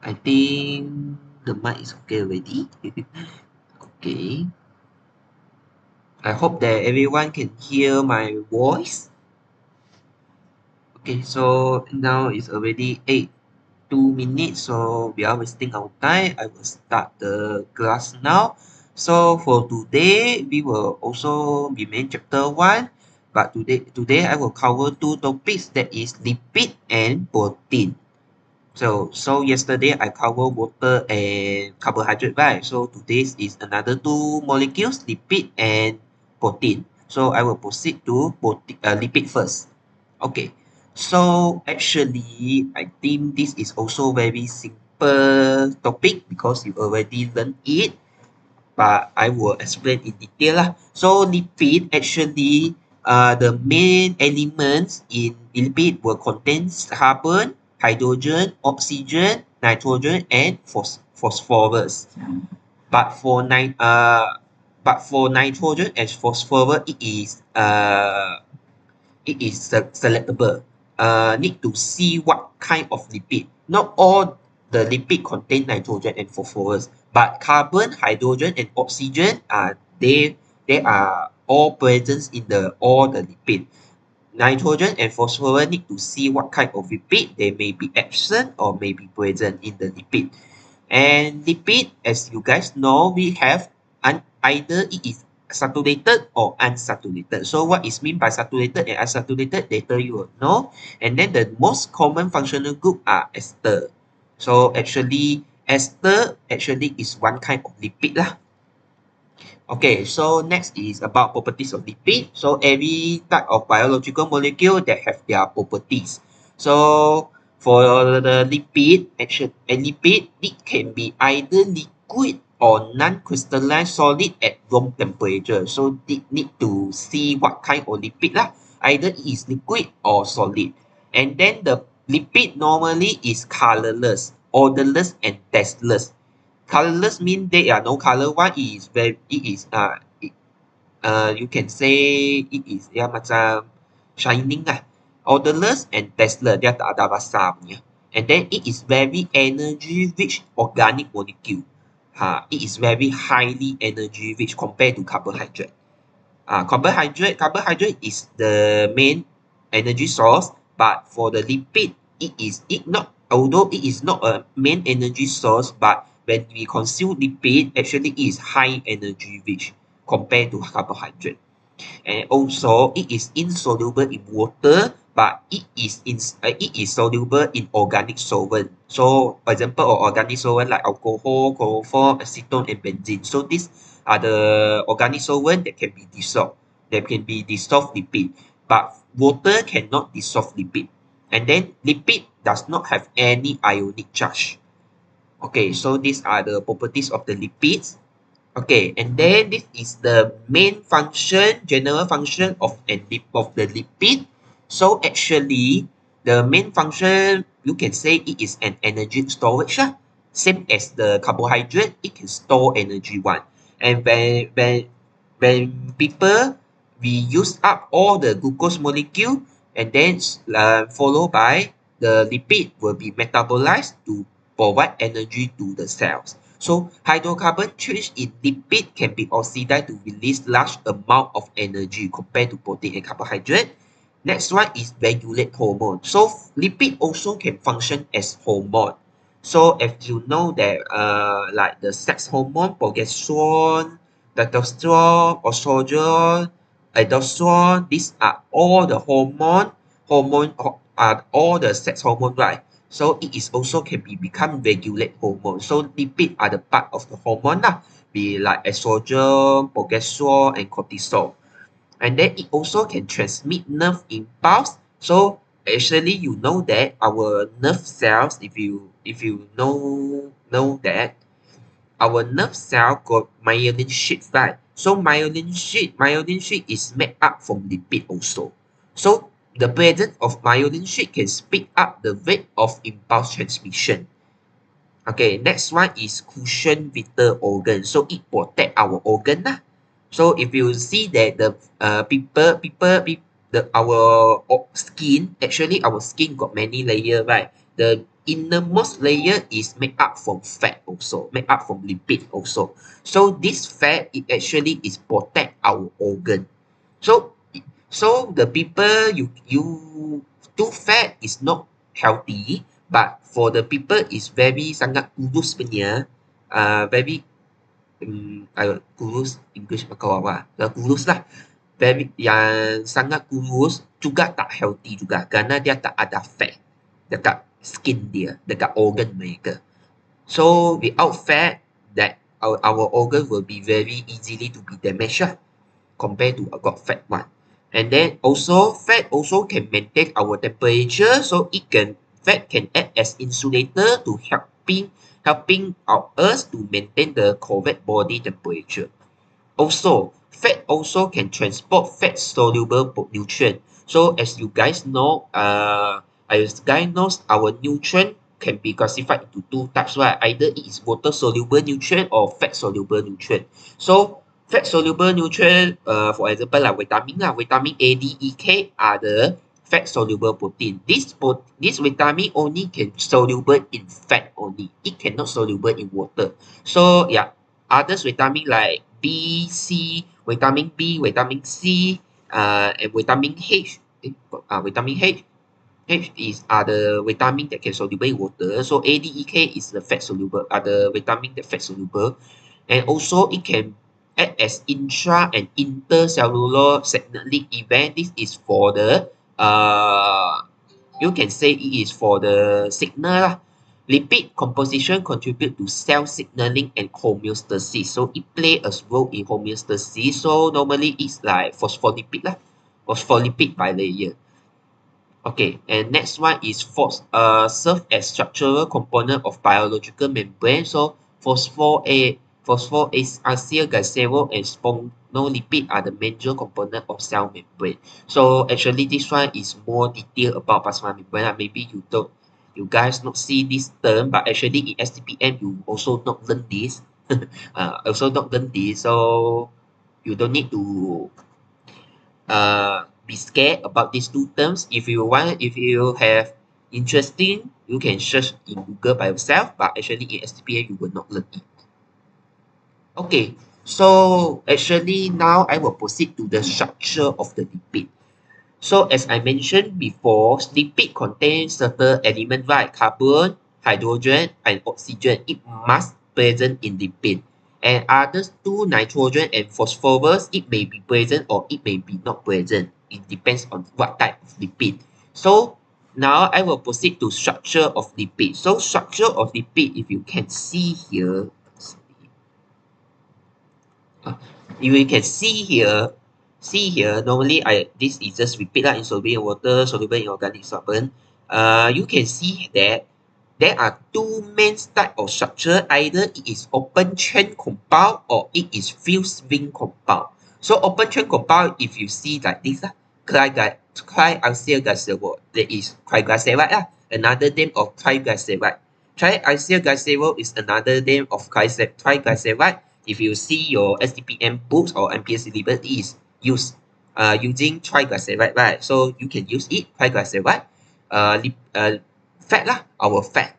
I think the mic is okay already. Okay. I hope that everyone can hear my voice. Okay, so now it's already 2 minutes, so we are wasting our time. I will start the class now. So for today, we will also be main chapter 1. But today I will cover two topics, that is lipid and protein. So yesterday I covered water and carbohydrate, right? So today is another two molecules, lipid and protein. So I will proceed to lipid first. Okay. So actually, I think this is also very simple topic because you already learned it, but I will explain in detail lah. So lipid actually, the main elements in lipid will contain carbon, hydrogen, oxygen, nitrogen, and phosphorus. But for nitrogen and phosphorus, it is selectable. Need to see what kind of lipid. Not all the lipid contain nitrogen and phosphorus, but carbon, hydrogen, and oxygen are they are all present in all the lipid. Nitrogen and phosphorus need to see what kind of lipid they may be absent or may be present in the lipid. And lipid, as you guys know, we have either it is saturated or unsaturated. So what is mean by saturated and unsaturated, later you will know. And then the most common functional group are ester. So actually, ester actually is one kind of lipid lah. Okay, so next is about properties of lipid. So every type of biological molecule that have their properties. So for the lipid, a lipid, it can be either liquid or non-crystalline solid at room temperature. So they need to see what kind of lipid lah. Either it is liquid or solid. And then the lipid normally is colorless, odorless, and tasteless. Colorless mean they are no color. One is very you can say it is macam shining lah. Odorless and tasteless, dia tak ada rasa punya. And then it is very energy rich organic molecule. It is very highly energy rich compared to carbohydrate. Carbohydrate is the main energy source, but for the lipid, although it is not a main energy source, but when we consume lipid, actually it is high energy rich compared to carbohydrate. And also it is insoluble in water, but it is soluble in organic solvent. So for example, organic solvent like alcohol, chloroform, acetone, and benzene. So these are the organic solvent that can be dissolved. That can be dissolved lipid, but water cannot dissolve lipid. And then lipid does not have any ionic charge. Okay, so these are the properties of the lipids. Okay, and then this is the main function, general function of the lipid. So actually, the main function, you can say it is an energy storage lah. Same as the carbohydrate, it can store energy one. And when people we use up all the glucose molecule, and then followed by the lipid will be metabolized to provide energy to the cells. So hydrocarbon change in lipid can be oxidized to release large amount of energy compared to protein and carbohydrate. Next one is regulate hormone. So lipid also can function as hormone. So if you know that like the sex hormone, progesterone, testosterone, estrogen, aldosterone, these are all the hormone are all the sex hormone, right? So it is also can be become regulate hormone. So lipid are the part of the hormone lah, be like estrogen, progesterone, and cortisol. And then it also can transmit nerve impulse. So actually, you know that our nerve cells, if you know that our nerve cell got myelin sheath, right? So myelin sheath is made up from lipid also. So the presence of myelin sheath can speed up the rate of impulse transmission. Okay, next one is cushion vital organ. So it protect our organ lah. So if you see that the our skin, actually our skin got many layer, right? innermost layer is made up from fat also, made up from lipid also. So this fat, it actually is protect our organ. So the people you too fat is not healthy, but for the people is very sangat kurus punya, very kurus English kau apa? Kurus lah. Very yang sangat kurus juga tak healthy juga kerana dia tak ada fat dekat skin dia, dekat organ mereka. So without fat, that our organ will be very easily to be damaged lah, compared to got fat one. And then also fat also can maintain our temperature, so fat can act as insulator to helping us to maintain the correct body temperature. Also, fat also can transport fat soluble nutrient. So as you guys know, our nutrient can be classified into two types, right? Either it is water soluble nutrient or fat soluble nutrient. So fat soluble nutrient, for example, like vitamin A, D, E, K are the fat soluble protein. This vitamin only can soluble in fat only. It cannot soluble in water. So yeah, others vitamin like B, C, vitamin B, vitamin C, and vitamin H. Vitamin H. H is the vitamin that can soluble in water. So A, D, E, K is the fat soluble, the vitamin that fat soluble, and also it can act as intra and intercellular signaling event. This is for the you can say it is for the signal lah. Lipid composition contribute to cell signaling and homeostasis. So it play a role in homeostasis. So normally it's like phospholipid lah, phospholipid bilayer. Okay, and next one is serve as structural component of biological membrane. So phosphoacyl glycerol and sphingolipid are the major component of cell membrane. So actually this one is more detailed about plasma membrane. Maybe you guys not see this term, but actually in Stpm you also not learn this. So you don't need to be scared about these two terms. If you have interesting, you can search in Google by yourself, but actually in STPM you will not learn it. Okay, so actually now I will proceed to the structure of the lipid. So as I mentioned before, lipid contains certain elements like carbon, hydrogen, and oxygen. It must present in lipid. And others two, nitrogen and phosphorus, it may be present or it may be not present. It depends on what type of lipid. So now I will proceed to structure of lipid. So structure of lipid, if you can see here, you can see here, normally this is just lipid lah, insoluble in water, soluble in organic solvent. You can see that there are two main type of structure. Either it is open chain compound or it is fused ring compound. So open chain compound, if you see like this lah, triacyl glycerol, that is triglyceride lah, another name of triglyceride. Triacyl glycerol is another name of triglyceride. If you see your STPM books or MPS syllabus, it is using triglyceride, right? So you can use it, triglyceride, fat lah, our fat.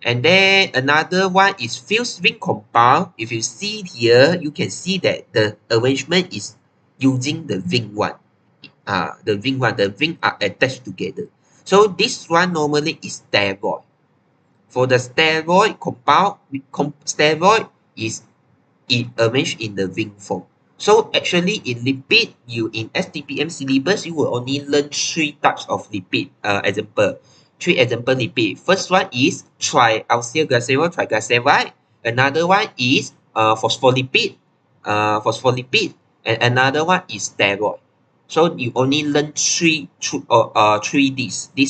And then another one is fused ring compound. If you see here, you can see that the arrangement is using the ring one. The ring are attached together. So this one normally is steroid. For the steroid compound, steroid is arranged in the ring form. So actually in lipid, in STPM syllabus, you will only learn three types of lipid. Three example lipid. First one is triacyl glycerol, triglyceride. Another one is phospholipid, and another one is steroid. So you only learn these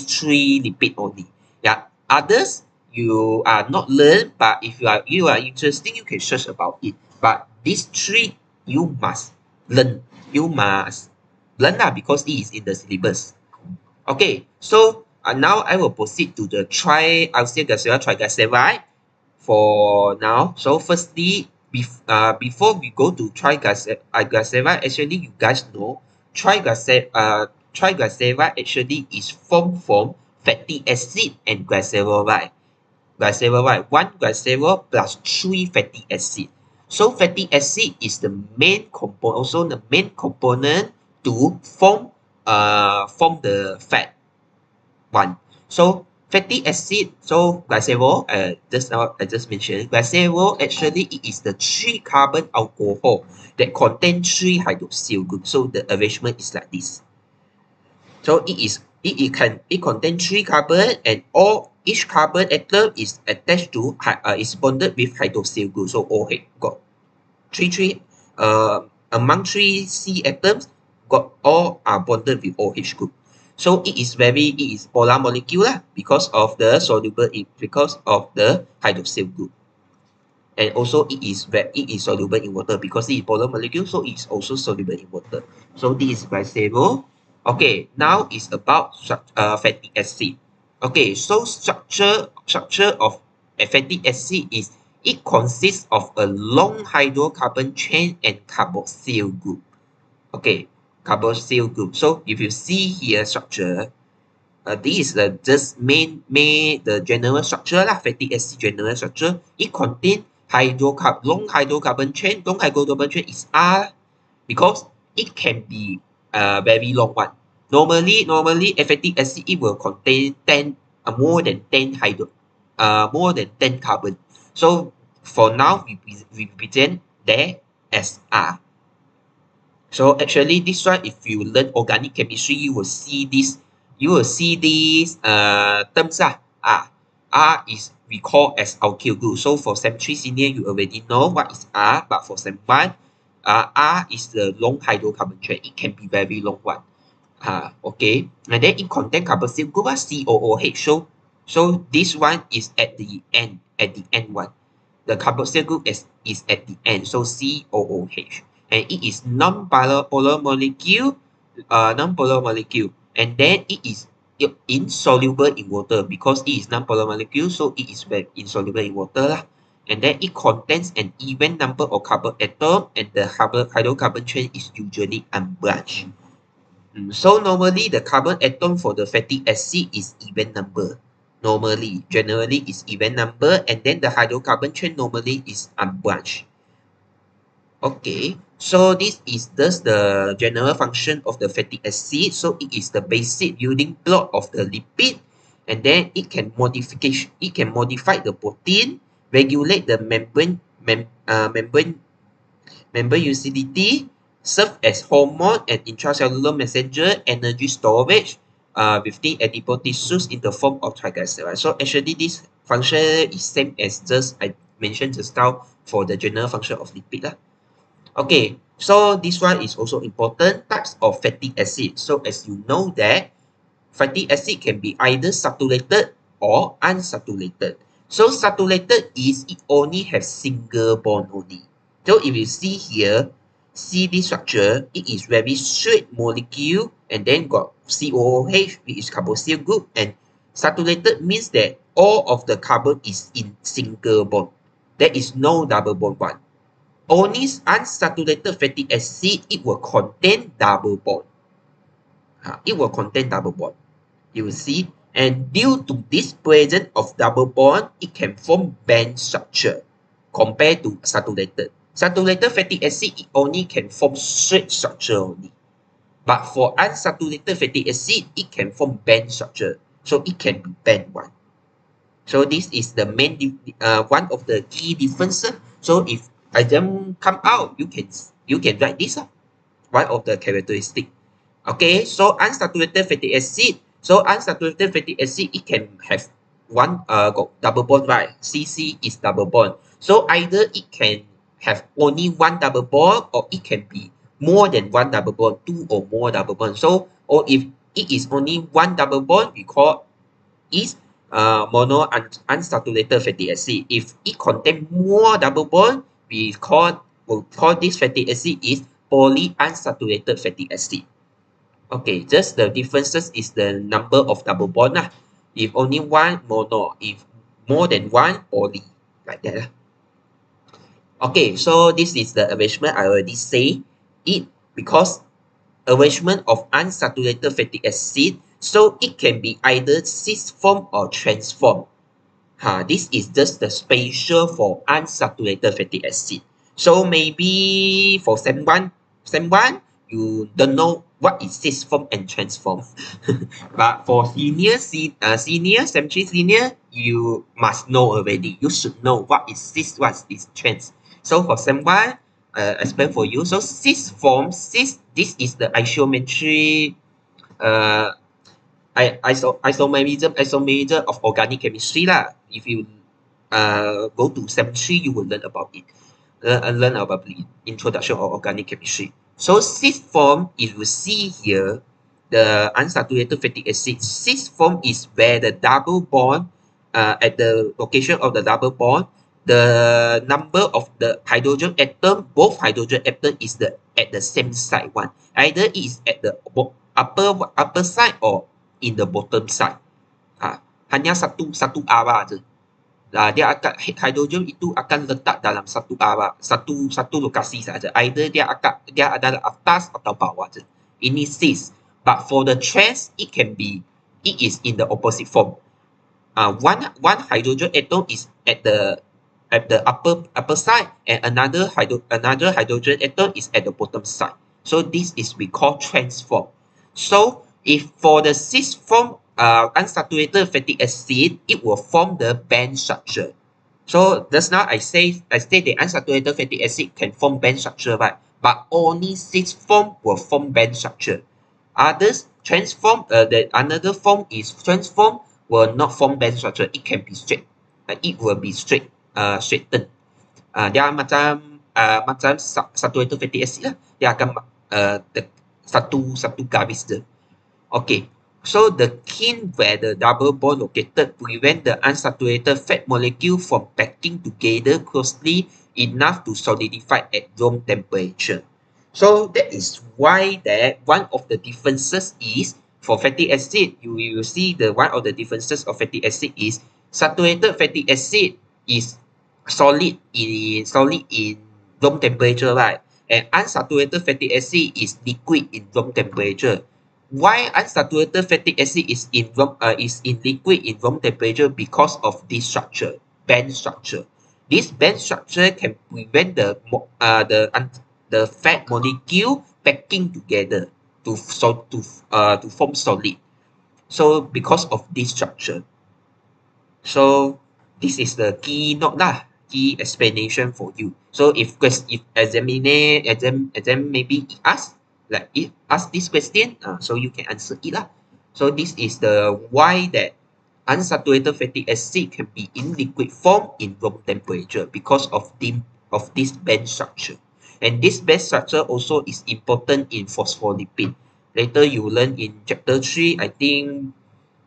three lipid only. Yeah, others you are not learn, but if you are interested, you can search about it. But these three you must learn. You must learn because it is in the syllabus. Okay, so now I will proceed to the triacyl glycerol triglyceride for now. So firstly, before we go to triglyceride, actually you guys know triglyceride actually is formed from fatty acid and glycerol, right? Glycerol, right? One glycerol plus 3 fatty acid. So fatty acid is the main component, also the main component to form the fat one. So fatty acid, so glycerol, just now I just mentioned, glycerol actually it is the 3 carbon alcohol that contain 3 hydroxyl group. So the arrangement is like this. So it contains 3 carbon and all each carbon atom is attached to is bonded with hydroxyl group. So OH got three among 3 C atoms got all are bonded with OH group. So it is polar molecule lah, because of the hydroxyl group. And also it is soluble in water because it is polar molecule, so it's also soluble in water. So this is glycerol. Okay, now is about fatty acid. Okay, so structure of a fatty acid is it consists of a long hydrocarbon chain and carboxyl group. Okay, carboxyl group. So if you see here structure, this is the just main the general structure lah, fatty acid general structure. It contains long hydrocarbon chain. Long hydrocarbon chain is R because it can be very long one. Normally a fatty acid it will contain more than 10 carbon. So for now we present there as R. So actually this one, if you learn organic chemistry, you will see this terms lah. R is we call as alkyl group. So for Sem 3 senior, you already know what is R, but for Sem 1, R is the long hydrocarbon chain. It can be very long one. Okay. And then it contain carboxyl group, COOH. So this one is at the end one. The carboxyl group is at the end, so COOH. And it is non-polar molecule, and then it is insoluble in water because it is non-polar molecule, so it is very insoluble in water lah. And then it contains an even number of carbon atom, and the hydrocarbon chain is usually unbranched. So normally the carbon atom for the fatty acid is even number. Generally is even number, and then the hydrocarbon chain normally is unbranched. Okay, so this is just the general function of the fatty acid. So it is the basic building block of the lipid, and then it can modify the protein, regulate the membrane utility, serve as hormone and intracellular messenger, energy storage within adipose tissues in the form of triglycerides. So actually this function is same as just I mentioned just now for the general function of lipid lah. Okay, so this one is also important, types of fatty acid. So as you know that fatty acid can be either saturated or unsaturated. So saturated is it only has single bond only. So if you see here, see this structure, it is very straight molecule and then got COOH, which is carboxyl group, and saturated means that all of the carbon is in single bond. There is no double bond one. Only unsaturated fatty acid, it will contain double bond. It will contain double bond. You will see. And due to this presence of double bond, it can form band structure compared to saturated. Saturated fatty acid, it only can form straight structure only. But for unsaturated fatty acid, it can form band structure. So it can be band one. So this is the main one of the key differences. So if exam come out, you can write this up. One of the characteristic. Okay, so unsaturated fatty acid. So unsaturated fatty acid, it can have one got double bond, right? CC is double bond. So either it can have only one double bond, or it can be more than one double bond, 2 or more double bond. So or if it is only one double bond, we call is unsaturated fatty acid. If it contains more double bond, we'll call this fatty acid is polyunsaturated fatty acid. Okay, just the differences is the number of double bond lah. If only one, mono. If more than one, poly. Like that lah. Okay, so this is the arrangement I already say it because arrangement of unsaturated fatty acid So it can be either cis form or trans form. This is just the special for unsaturated fatty acid. So maybe for sem one, you don't know what is cis form and trans form. But for senior, sem3 senior, you must know already. You should know what is cis, what is trans. So for sem1, explain for you. So cis form, this is the isometry, uh, isomerism of organic chemistry lah. If you go to sem3, you will learn about it. Learn about the introduction of organic chemistry. So cis form, if you see here, the unsaturated fatty acid, cis form is where the double bond, at the location of the double bond, the number of the hydrogen atom, both hydrogen atom is at the same side one. Either it is at the upper side or in the bottom side. Hanya satu arah je. Dia akan hydrogen itu akan letak dalam satu arah, satu lokasi saja. Either dia adalah atas atau bawah je. Ini cis. But for the trans, it is in the opposite form. One hydrogen atom is at the upper side, and another hydrogen atom is at the bottom side. So this is we call trans form. So if for the cis form, unsaturated fatty acid, it will form the band structure. So just now I say the unsaturated fatty acid can form band structure, right? But only cis form will form band structure. Others transform, the another form is transform will not form band structure. It can be straight. It will be straightened. Dia macam saturated fatty acid lah. Dia akan satu garis je. Okay. So the kin where the double bond located prevent the unsaturated fat molecule from packing together closely enough to solidify at room temperature. So that is why that one of the differences is for fatty acid, you will see the one of the differences of fatty acid is saturated fatty acid is solid in room temperature, right? And unsaturated fatty acid is liquid in room temperature. Why unsaturated fatty acid is in liquid in room temperature? Because of this structure, band structure. This band structure can prevent the fat molecule packing together to form solid. So because of this structure. So this is the key explanation for you. So if exam maybe ask this question, so you can answer it lah. So this is the why that unsaturated fatty acid can be in liquid form in room temperature because of this band structure. And this band structure also is important in phospholipid. Later you learn in chapter 3, I think,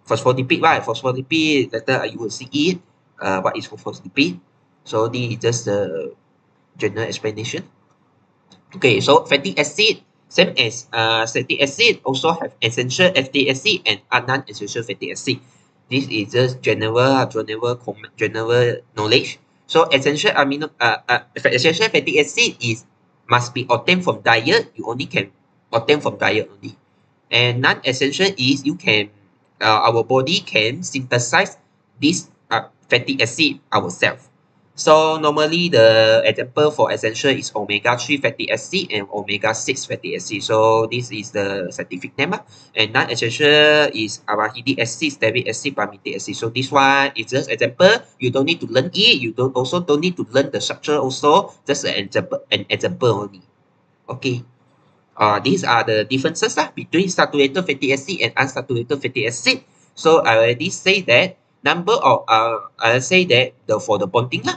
phospholipid, right? Phospholipid, later you will see it. What is phospholipid? So this is just a general explanation. Okay, so fatty acid, same as fatty acid, also have essential fatty acid and non-essential fatty acid. This is just general knowledge. So essential fatty acid must be obtained from diet. You only can obtain from diet only. And non-essential is our body can synthesize this fatty acid ourselves. So normally the example for essential is omega-3 fatty acid and omega-6 fatty acid. So this is the scientific name. And non-essential is arachidic acid, stearic acid, palmitic acid. So this one is just example. You don't need to learn it. You don't need to learn the structure also. Just an example only. Okay. These are the differences between saturated fatty acid and unsaturated fatty acid. So I already say that for the bonding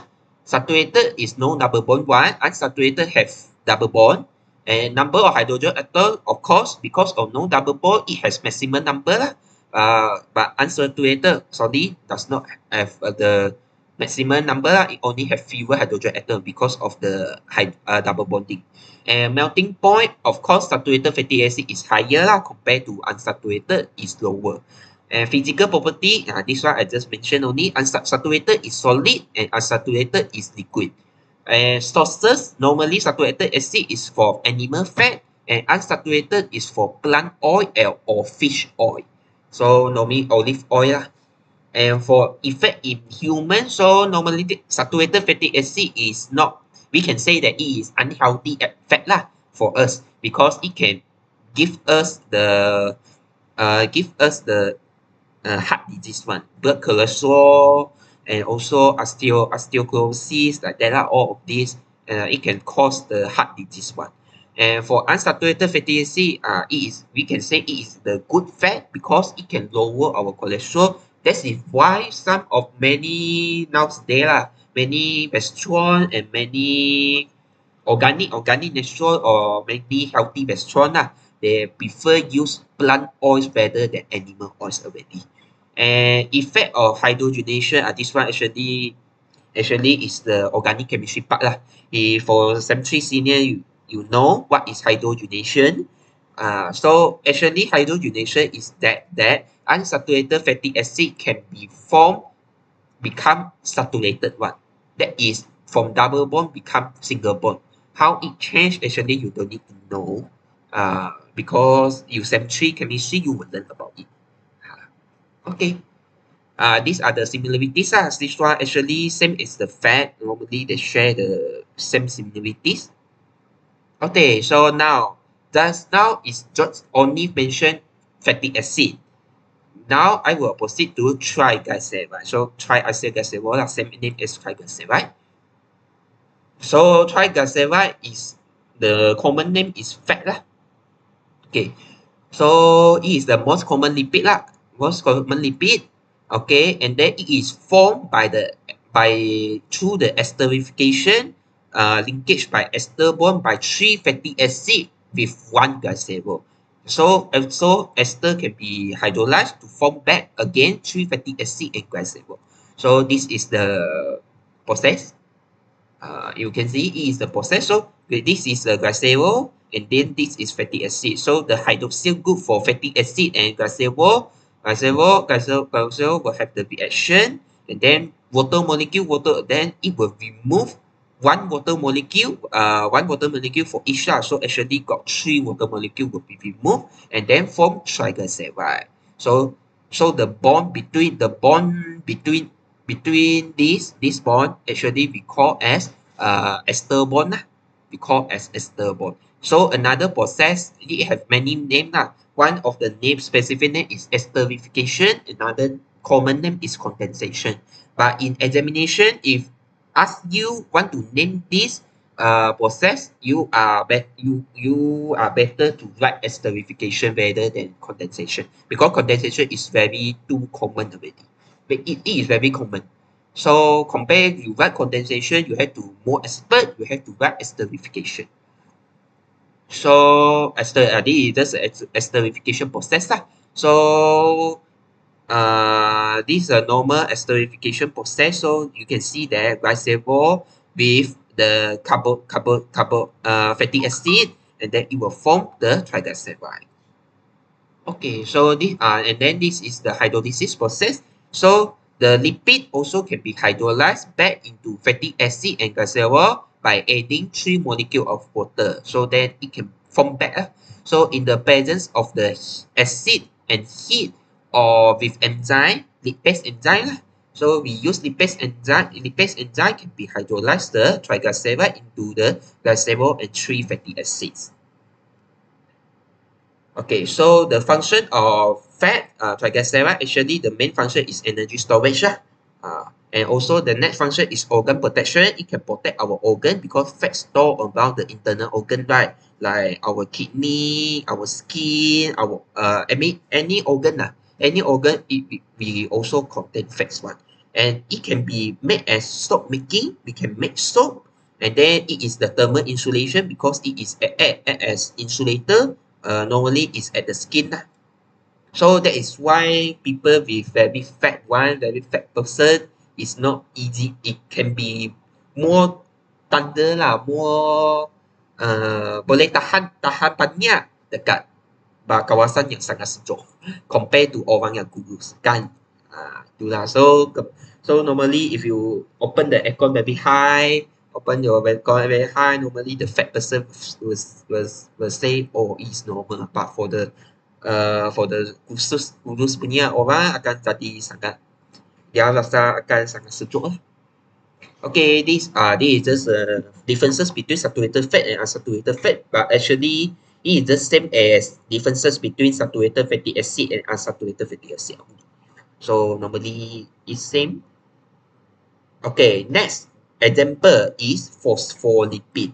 saturated is no double bond one, unsaturated have double bond, and number of hydrogen atom, of course, because of no double bond, it has maximum number but unsaturated does not have the maximum number it only have fewer hydrogen atom because of the double bonding. And melting point, of course, saturated fatty acid is higher compared to unsaturated is lower. And physical property, this one I just mentioned only. Unsaturated is solid and unsaturated is liquid. And sources, normally saturated acid is for animal fat and unsaturated is for plant oil or fish oil. So normally olive oil lah. And for effect in humans, so normally the saturated fatty acid is not, we can say that it is unhealthy fat lah for us because it can give us the heart disease one, blood cholesterol, and also osteoporosis, like that are all of these. It can cause the heart disease one. And for unsaturated fatty acid, we can say it is the good fat because it can lower our cholesterol. That is why some of many nowadays lah, many restaurant and many organic natural or maybe healthy restaurant lah, they prefer use plant oils better than animal oils already. And effect of hydrogenation, this one actually is the organic chemistry part lah. For Sem 3 senior, you know what is hydrogenation. So actually hydrogenation is that unsaturated fatty acid can be formed, become saturated one. That is from double bond become single bond. How it changed actually you don't need to know. Because you Sem 3 chemistry you will learn about it. Okay. These are the similarities. This one actually same as the fat. Normally they share the same similarities. Okay, so now is just only mention fatty acid. Now I will proceed to triglyceride. So triacylglycerol, same name as triglyceride. So triglyceride is the common name is fat lah. Okay, so it is the most common lipid lah. Most common lipid. Okay, and then it is formed through the esterification, linkage by ester bond by 3 fatty acid with 1 glycerol. So ester can be hydrolyzed to form back again 3 fatty acid and glycerol. So this is the process. You can see it is the process. So this is the glycerol and then this is fatty acid. So the hydroxyl group for fatty acid and glycerol will have the reaction, and then water molecule, then it will remove one water molecule for each. So actually got 3 water molecule will be removed and then form triglyceride. So the bond between this bond actually we call as ester bond. We call as ester bond. So another process, it have many names lah. One of the specific name is esterification. Another common name is condensation. But in examination, if ask you want to name this process, you are better to write esterification rather than condensation because condensation is very too common already. But it is very common. So compare you write condensation, you have to more expert. You have to write esterification. So this is just esterification process lah. So this is a normal esterification process. So you can see that glycerol with the fatty acid, and then it will form the triglyceride. Okay, so this is the hydrolysis process. So the lipid also can be hydrolyzed back into fatty acid and glycerol by adding 3 molecules of water. So then it can form back. So in the presence of the acid and heat or with enzyme, lipase enzyme. So we use lipase enzyme. Lipase enzyme can be hydrolyzed the triglyceride into the glycerol and 3 fatty acids. Okay, so the function of fat, triglyceride, actually the main function is energy storage. And also the next function is organ protection. It can protect our organ because fat store around the internal organ, right? Like our kidney, our skin, our any organ. Any organ, we also contain fats one. And it can be made as soap making. We can make soap. And then it is the thermal insulation because it is as insulator. Normally is at the skin. So that is why people with very fat person is not easy. It can be more thunder lah, more boleh tahan banyak dekat kawasan yang sangat sejuk compare to orang yang kurus kan. Itulah. So normally if you open the aircon very high, open your aircon very high, normally the fat person will say, oh, it's normal. But for the for the khusus punya orang akan jadi sangat, dia rasa akan sangat sejuk lah. Okay, this is just differences between saturated fat and unsaturated fat, but actually it is the same as differences between saturated fatty acid and unsaturated fatty acid. So normally it's same. Okay, next example is phospholipid.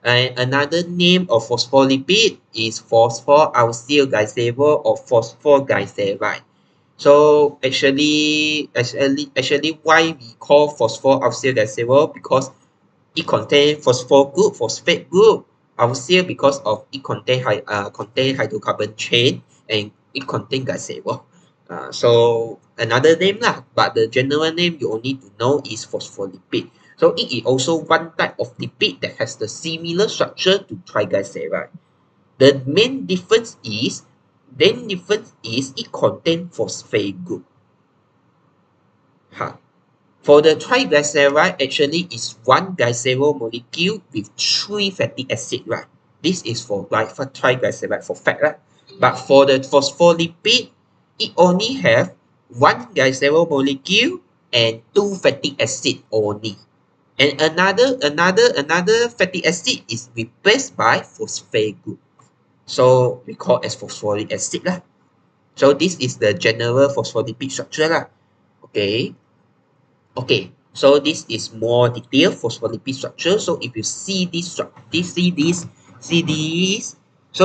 And another name of phospholipid is phosphoralkylglycerol or phosphoglyceride. So actually, why we call phosphoralkylglycerol? Because it contains phosphor group, phosphate group. Alkyl because of it contain hydrocarbon chain and it contain glycerol. So another name lah, but the general name you only to know is phospholipid. So it is also one type of lipid that has the similar structure to triglyceride. The main difference is it contains phosphate group. For the triglyceride, actually is one glycerol molecule with 3 fatty acid, right? This is for triglyceride, for fat, right? But for the phospholipid, it only have one glycerol molecule and 2 fatty acid only. And another fatty acid is replaced by phosphate group. So we call as phosphoric acid lah. So this is the general phospholipid structure lah. Okay. Okay, so this is more detailed phospholipid structure. So if you see this, so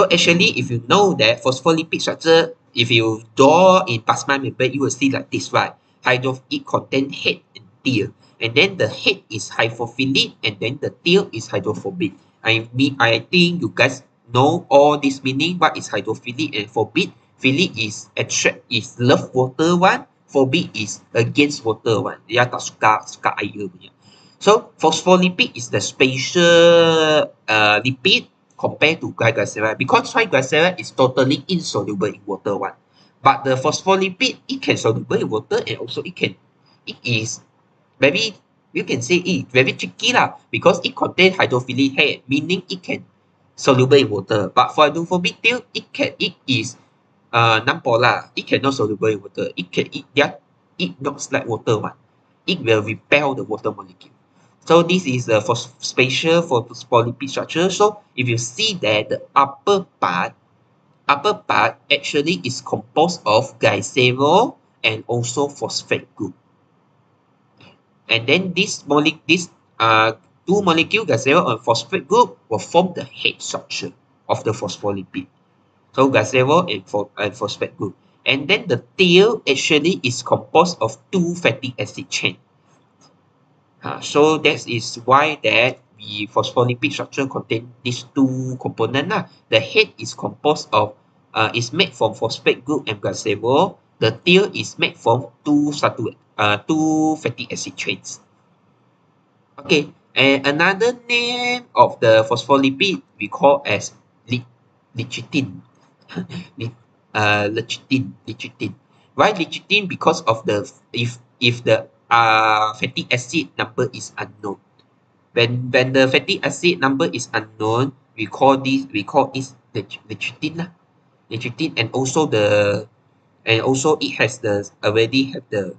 actually if you know that phospholipid structure, if you draw in plasma membrane, you will see like this, right? It contains head and tail, and then the head is hydrophilic, and then the tail is hydrophobic. I think you guys know all this meaning. What is hydrophilic and phobic? Philic is love water one. Phobic is against water one. Dia tak suka air punya. So phospholipid is the special lipid compared to triglyceride, because triglyceride is totally insoluble in water one. But the phospholipid, it can soluble in water, and also it is very, you can say it very tricky lah, because it contains hydrophilic head, meaning it can soluble in water. But for hydrophobic tail, it is non-polar. It cannot soluble in water. It looks like water one. It will repel the water molecule. So this is the spatial phospholipid structure. So if you see that the upper part actually is composed of glycerol and also phosphate group. And then this two molecule, glycerol and phosphate group, will form the head structure of the phospholipid. So glycerol and phosphate group. And then the tail actually is composed of 2 fatty acid chain. So that is why that the phospholipid structure contain these 2 components. The head is composed of is made from phosphate group and glycerol. The tail is made from 2 fatty acid chains. Okay, and another name of the phospholipid we call as lecithin. Lecithin. Why lecithin? Because of the if the fatty acid number is unknown. When the fatty acid number is unknown, we call this lecithin lah. Lecithin, and also it has already have the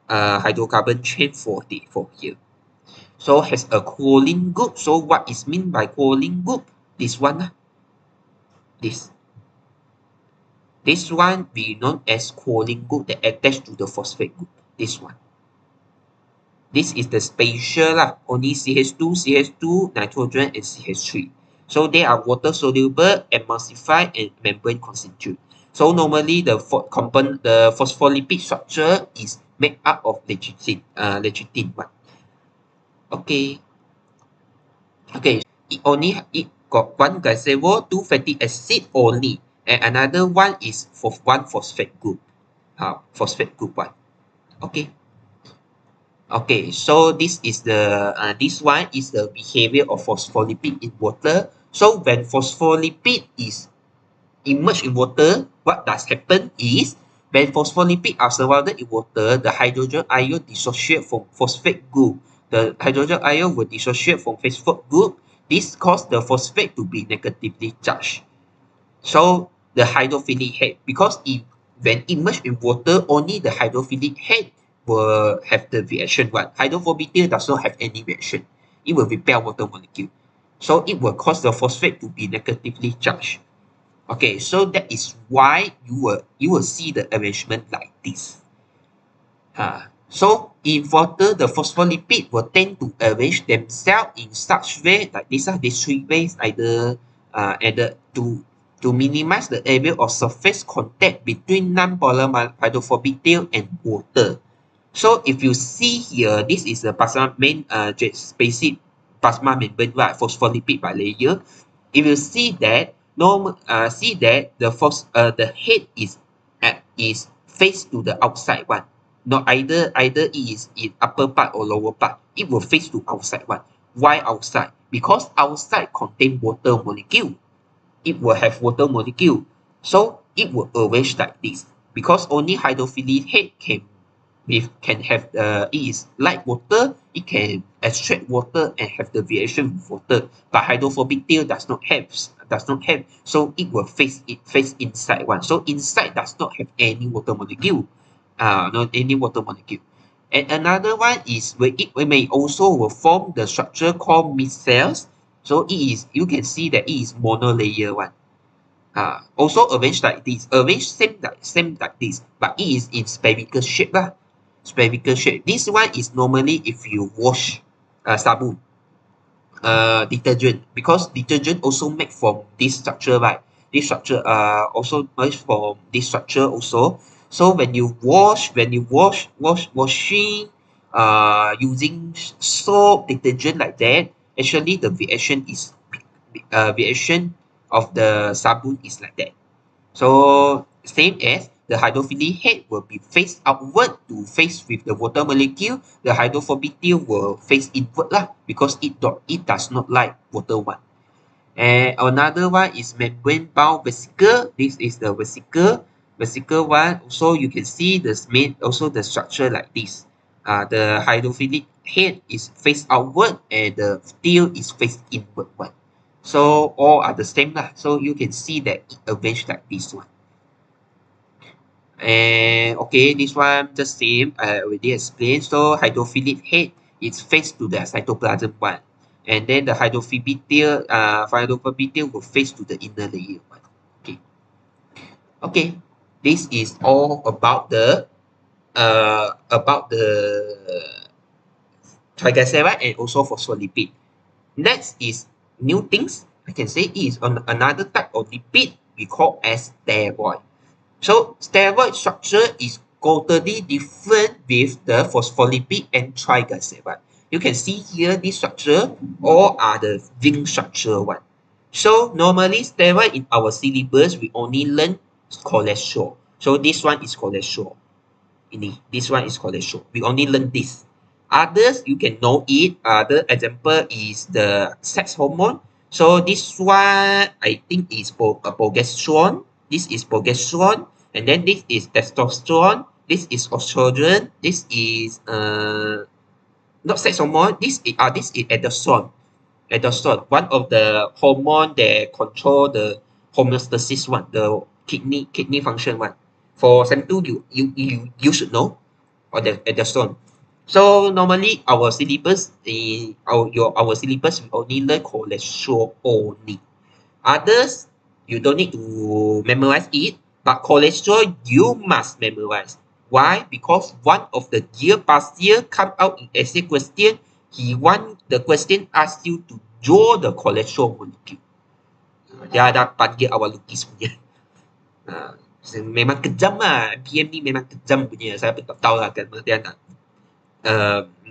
hydrocarbon chain for here. So has a choline group. So what is meant by choline group? This one lah. This one we known as choline group that attached to the phosphate group. This one. This is the spatial lah. Only CH2, nitrogen, and CH3. So they are water soluble, emulsified, and membrane constitute. So normally the phospholipid structure is made up of lecithin one. Okay. It got one glycerol, 2 fatty acid only, and another one is for one phosphate group. Phosphate group one. Okay, so this one is the behavior of phospholipid in water. So when phospholipid is immersed in water, what does happen is when phospholipid are surrounded in water, the hydrogen ion dissociate from phosphate group. The hydrogen ion will dissociate from phosphate group. This causes the phosphate to be negatively charged. So the hydrophilic head, because if when immersed in water, only the hydrophilic head will have the reaction one. Hydrophobic tail does not have any reaction. It will repel water molecule. So it will cause the phosphate to be negatively charged. Okay, so that is why you will see the arrangement like this. So in water, the phospholipid will tend to arrange themselves in such way like these are these three ways, either added to minimize the area of surface contact between non-polar hydrophobic tail and water. So if you see here, this is the plasma main basic plasma membrane, right, phospholipid bilayer. If you see that the head is face to the outside one. Not either it is in upper part or lower part. It will face to outside one. Why outside? Because outside contain water molecule. It will have water molecule. So it will arrange like this. Because only hydrophilic head can have it is like water, it can extract water and have the reaction with water. But hydrophobic tail does not have, so it will face inside one. So inside does not have any water molecule. Not any water molecule. And another one is where it may also will form the structure called micelles. So you can see that it is monolayer one. Also arranged like this, same like this, but it is in spherical shape lah. Spherical shape. This one is normally if you wash sabun, detergent, because detergent also made from this structure, right? This structure also made from this structure also. So when you washing using soap, detergent like that, actually the reaction of the sabun is like that. So same as the hydrophilic head will be face outward to face with the water molecule. The hydrophobic tail will face inward lah, because it does not like water one. And another one is membrane bound vesicle. This is the vesicle one. So you can see the structure like this. The hydrophilic head is face outward and the tail is face inward one. So all are the same lah. So you can see that it arranged like this one. And okay, this one the same. I already explained. So hydrophilic head is face to the cytoplasm one, and then the hydrophobic tail will face to the inner layer one. Okay. Okay. This is all about the triglyceride and also phospholipid. Next is new things. I can say is on another type of lipid we call as steroid. So steroid structure is totally different with the phospholipid and triglyceride. You can see here this structure all are the ring structure one. So normally steroid in our syllabus we only learn cholesterol. So this one is cholesterol. This one is cholesterol. We only learn this. Others you can know it. The example is the sex hormone. So this one I think is progesterone. This is progesterone, and then this is testosterone. This is estrogen. This is not sex hormone. This is aldosterone. Aldosterone, one of the hormone that control the homeostasis one, the kidney function one. For SEM 2, you should know, or the aldosterone. So normally our syllabus our syllabus we only learn cholesterol only. Others you don't need to memorize it, but cholesterol you must memorize. Why? Because one of the year past year come out in essay question, the question ask you to draw the cholesterol molecule. Dia dah panggil awal lukis punya. Memang kejam lah. PM ni memang kejam punya. Saya pun tak tahu lah kan dia nak.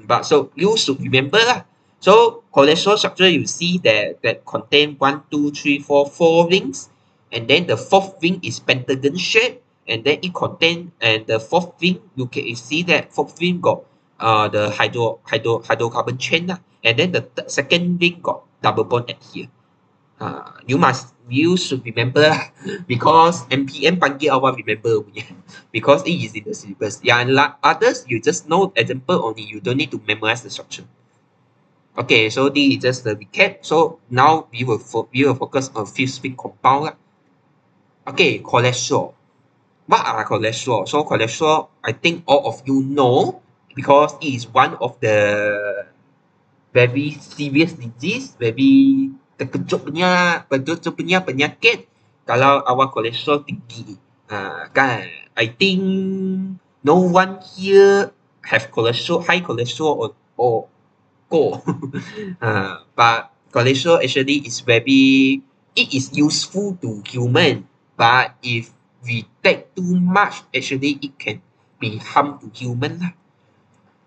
But so you should remember lah. So cholesterol structure you see that contain 1, 2, 3, 4, 4 rings, and then the fourth ring is pentagon shape, and then it contain, and the fourth ring you can see that fourth ring got the hydrocarbon chain lah, and then the second ring got double bond at here. You should remember lah, because MPM panggil awak remember punya, because it is in the syllabus. Yang others you just know example only, you don't need to memorize the structure. Okay, so this is just the recap. So now we will focus on fifth spin compound lah. Okay, cholesterol. What are cholesterol? So cholesterol, I think all of you know because it is one of the very serious disease, very terkejut punya penyakit kalau awak kolesterol tinggi. Kan? I think no one here have cholesterol, high cholesterol or go. But cholesterol actually is very, it is useful to human. But if we take too much, actually it can be harm to human lah.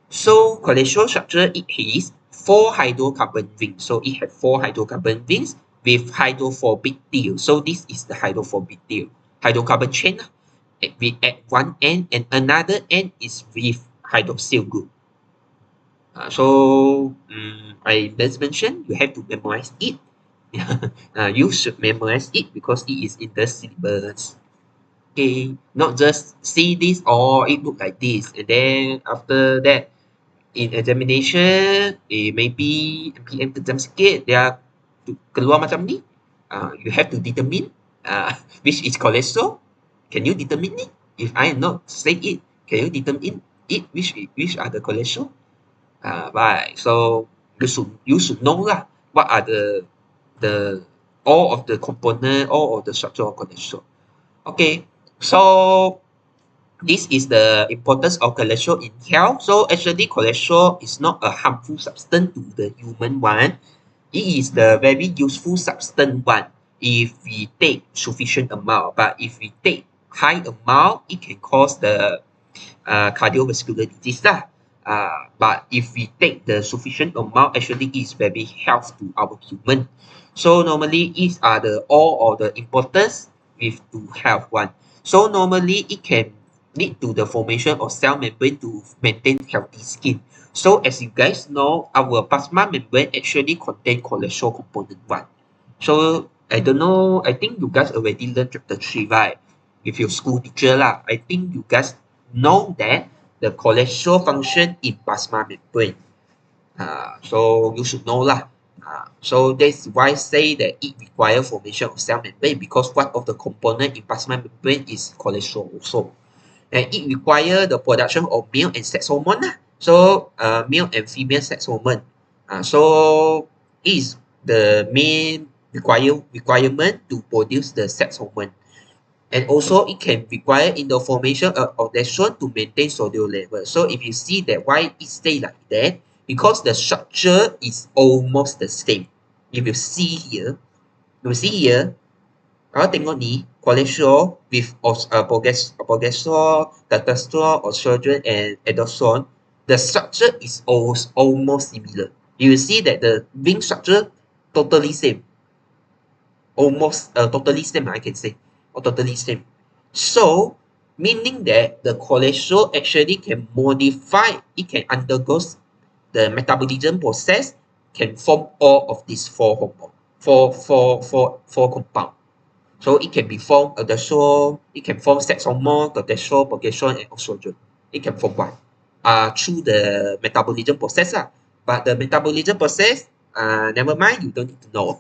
So cholesterol structure, it has four hydrocarbon rings. So it has four hydrocarbon rings with hydrophobic tail. So this is the hydrophobic tail. Hydrocarbon chain at one end and another end is with hydroxyl group. I just mentioned you have to memorize it. You should memorize it because it is in the syllabus. Okay, not just see this or it look like this, and then after that in examination, maybe PM terjam sikit, dia keluar macam ni. You have to determine which is cholesterol. Can you determine it? If I am not say it, can you determine it? Which are the cholesterol? Right. So you should know lah what are the all of the component, all of the structure of cholesterol. Okay. So this is the importance of cholesterol in health. So actually cholesterol is not a harmful substance to the human one. It is the very useful substance one if we take sufficient amount. But if we take high amount, it can cause the cardiovascular disease lah. But if we take the sufficient amount, actually it is very health to our human. So normally these are the all of the importance with to health one. So normally it can lead to the formation of cell membrane to maintain healthy skin. So as you guys know, our plasma membrane actually contain cholesterol component one. So I don't know, I think you guys already learned chapter 3, right? With your school teacher lah. I think you guys know that the cholesterol function in plasma membrane. So you should know lah. So that's why say that it requires formation of cell membrane because one of the component in plasma membrane is cholesterol also. And it requires the production of male and sex hormone lah. So male and female sex hormone. So it is the main requirement to produce the sex hormone. And also it can require in the formation of cholesterol to maintain sodium level. So if you see that why it stay like that, because the structure is almost the same. If you see here, kalau tengok ni, cholesterol with progesterone, testosterone, estrogen, and aldosterone, the structure is almost similar. You will see that the ring structure totally same. Almost totally same, I can say. Or totally same. So, meaning that the cholesterol actually can modify, it can undergo the metabolism process, can form all of these four hormones, four compound. So it can be formed aldosterone, it can form sex hormone, testosterone, progesterone, and estrogen. It can form one through the metabolism process. But the metabolism process, never mind, you don't need to know.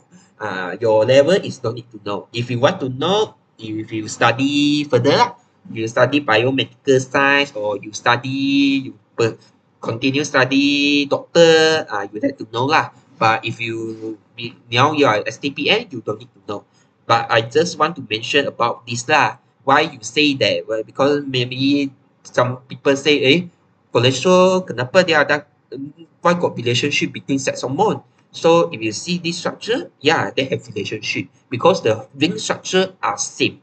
Your level is don't need to know. If you want to know, if you study further, you study biomedical science or you study, continue study doctor, you have to know lah. But if now you are Stpm, you don't need to know. But I just want to mention about this lah. Why you say that? Well, because maybe some people say, cholesterol, kenapa dia ada, why got relationship between sex hormone? So if you see this structure, yeah, they have relationship because the ring structure are same,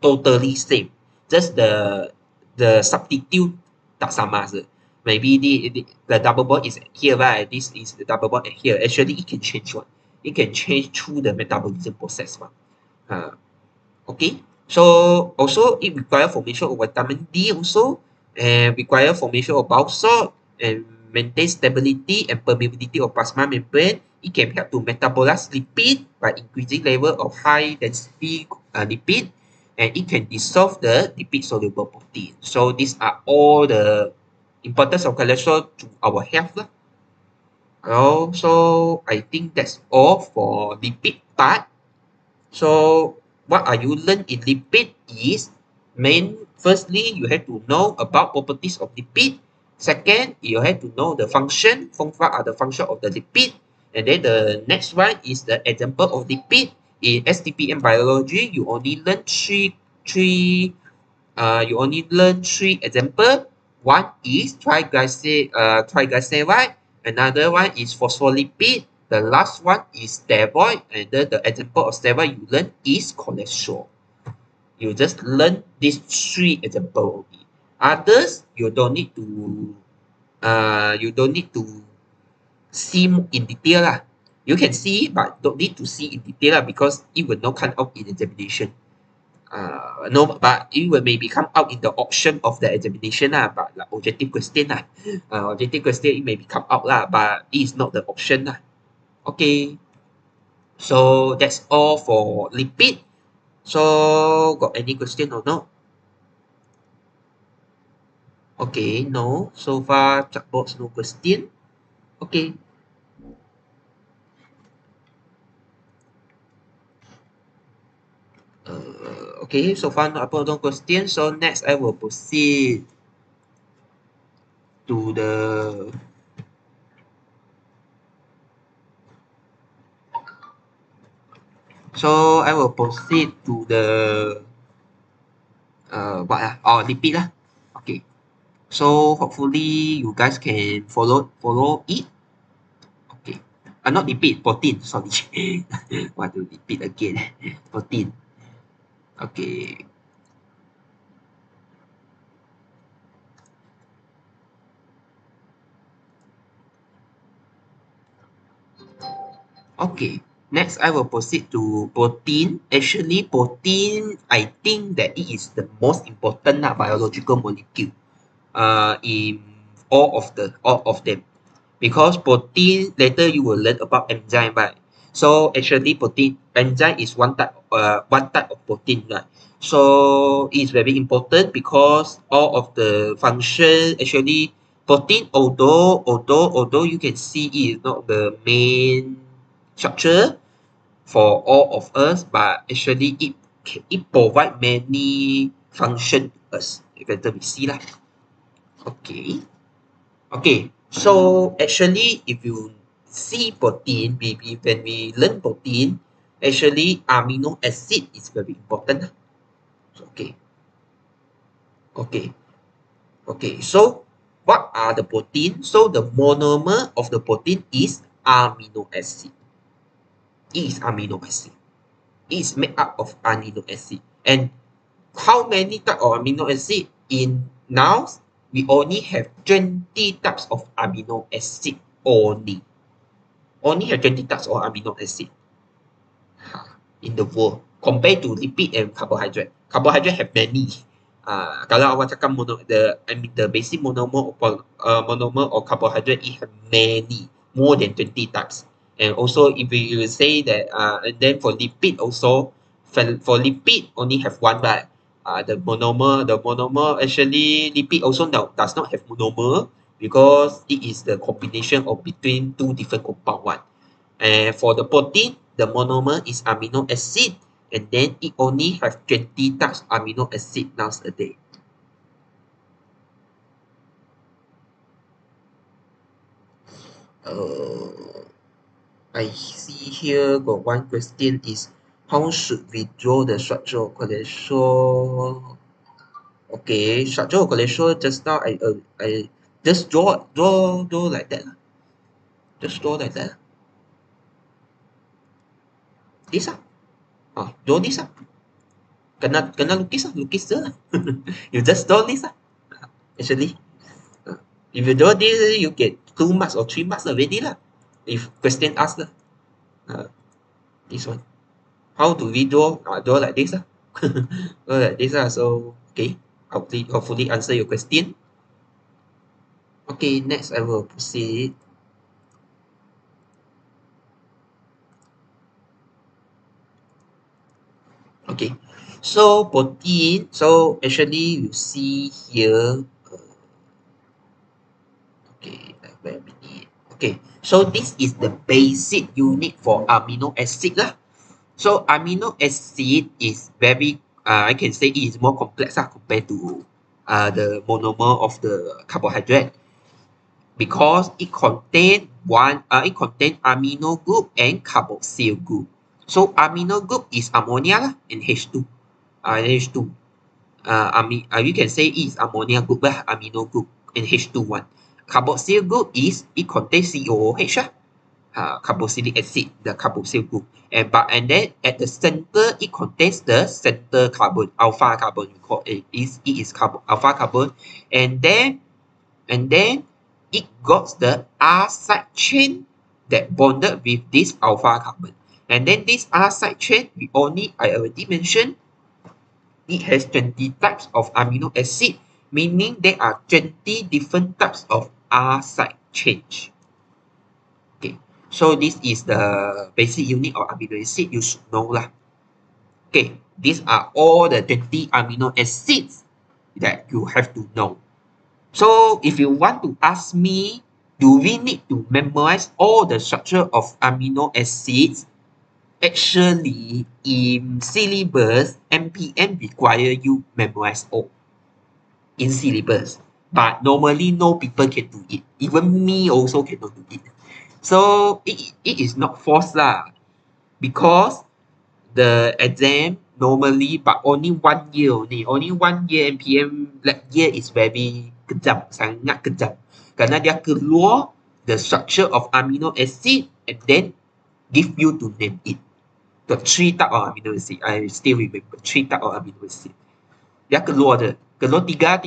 totally same. Just the substitute tak sama je. Maybe the double bond is here, right? This is the double bond here. Actually, it can change one. It can change through the metabolism process one. Okay. So also it requires formation of vitamin D also, and require formation of bile salt and maintain stability and permeability of plasma membrane. It can help to metabolize lipid by increasing level of high density lipid, and it can dissolve the lipid soluble protein. So these are all the importance of cholesterol to our health lah. So I think that's all for lipid part. So what are you learn in lipid is firstly you have to know about properties of lipid. Second, you have to know the function. What are the function of the lipid? And then the next one is the example of lipid. In Stpm biology, you only learn three example. One is triglyceride. Another one is phospholipid. The last one is steroid. And then the example of steroid you learn is cholesterol. You just learn these three example only. Others you don't need to see in detail lah. You can see but don't need to see in detail lah because it will not come out in examination. No, but it will maybe come out in the option of the examination lah, but like objective question lah. Objective question it maybe come out lah, but it is not the option lah. Okay, so that's all for lipid. So got any question or no? Okay, no. So far chat box no question. Okay. Okay, so far no question. So next I will proceed to the I will proceed to the lipid lah. Okay. So hopefully you guys can follow it. Okay. Not lipid, protein. Sorry. Want to repeat again. Protein. Okay. Okay. Next, I will proceed to protein. Actually, protein, I think that it is the most important biological molecule. In all of them, because protein later you will learn about enzyme, right? So actually, protein enzyme is one type of protein, right? So it's very important because all of the function actually protein, although you can see it is not the main structure for all of us, but actually it provide many function to us. Later we see lah. Okay. Okay. So actually, if you see protein, maybe when we learn protein, actually amino acid is very important. Okay. Okay. Okay. So what are the protein? So the monomer of the protein is amino acid. It is amino acid. It is made up of amino acid. And how many types of amino acid in now? We only have 20 types of amino acid only. Only have 20 types of amino acid in the world compared to lipid and carbohydrate. Carbohydrate have many. Kalau awak cakap the basic monomer of carbohydrate, it have many, more than 20 types. And also if you say that and then for lipid also, for lipid only have one, but the monomer actually lipid also does not have monomer because it is the combination of between two different compound one. And for the protein, the monomer is amino acid, and then it only have 20 types amino acid nowadays. I see here got one question is how should we draw the structure of cholesterol? Okay, structure of cholesterol just now I just draw like that. Just draw like that. This draw this kena lukis je lah. You just draw this actually. If you draw this, you get 2 marks or 3 marks already lah. If question asked lah. This one. How do we draw? Draw like this lah. Draw like this lah. So okay, hopefully answer your question. Okay, next I will proceed. Okay, so protein. So actually you see here. Okay, wait a minute. Okay, so this is the basic unit for amino acid lah. So amino acid is very, I can say it is more complex compared to the monomer of the carbohydrate because it contain amino group and carboxyl group. So amino group is ammonia lah, and H2. H2. You can say it is ammonia group lah, amino group and H2 one. Carboxyl group is it contains COOH lah. Carboxylic acid, the carboxyl group, and then at the center it contains the center carbon, alpha carbon. We call it is alpha carbon, and then it got the R side chain that bonded with this alpha carbon, and then this R side chain I already mentioned it has 20 types of amino acid, meaning there are 20 different types of R side chains. Okay. So this is the basic unit of amino acid you should know lah. Okay, these are all the 20 amino acids that you have to know. So if you want to ask me, do we need to memorize all the structure of amino acids? Actually, in syllabus, MPM require you memorize all in syllabus. But normally, no people can do it. Even me also cannot do it. So it is not forced lah, because the exam normally but only 1 year only 1 year MPM year is very kejam, sangat kejam, kerana dia keluar the structure of amino acid and then give you to name it. The 3 type of amino acid, I still remember 3 type of amino acid. Dia keluar tiga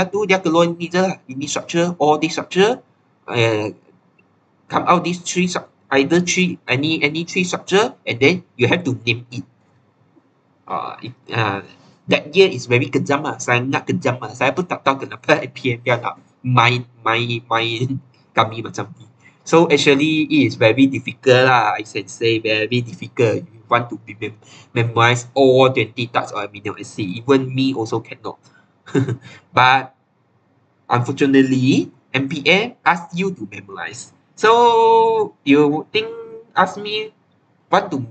tu dia keluar ni je lah, ini structure, all this structure, come out these any three structure, and then you have to name it. That year is very kejam lah, sangat kejam lah. Saya pun tak tahu kenapa MPM dia nak main kami macam ni. So actually it is very difficult lah. I can say very difficult. You want to memorize all 20 types of amino acid. Even me also cannot. But unfortunately, MPM asks you to memorize. So you ask me want to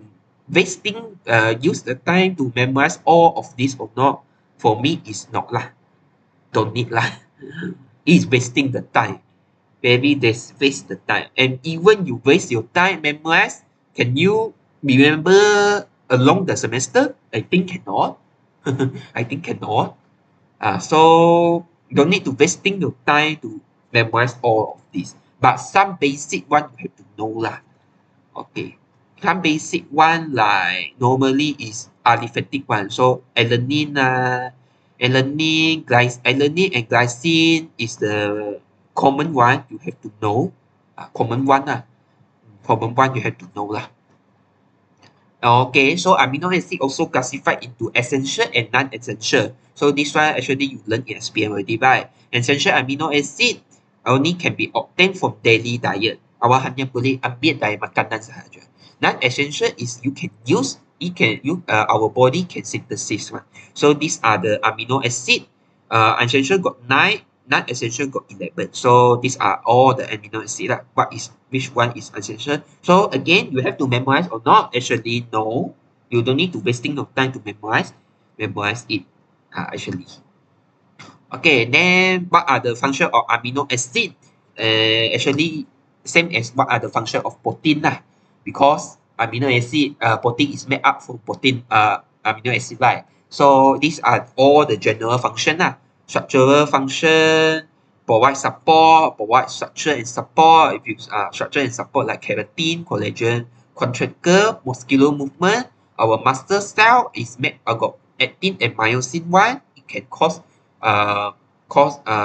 use the time to memorize all of this or not? For me, it's not lah. Don't need lah. It's wasting the time. Maybe waste the time. And even you waste your time memorize, can you remember along the semester? I think cannot. I think cannot. So don't need to wasting your time to memorize all of this. But some basic one you have to know lah. Okay. Some basic one like normally is aliphatic one. So alanine and glycine is the common one you have to know. Common one you have to know lah. Okay, so amino acid also classified into essential and non-essential. So this one actually you learn in Stpm already, right? Essential amino acid only can be obtained from daily diet. Awak hanya boleh ambil dari makanan sahaja. Non-essential is our body can synthesis one. So these are the amino acid. Essential got 9, non-essential got 11. So these are all the amino acid lah. Which one is essential? So again, you have to memorize or not? Actually, no. You don't need to wasting your time to memorize. Memorize it. Actually. Okay, then what are the function of amino acid? Actually, same as what are the function of protein lah. Because amino acid, protein is made up from protein, amino acid, right? So these are all the general function lah. Structural function, provide structure and support. If you structure and support like keratin, collagen, contractile, muscular movement. Our muscle cell is made got actin and myosin one. It can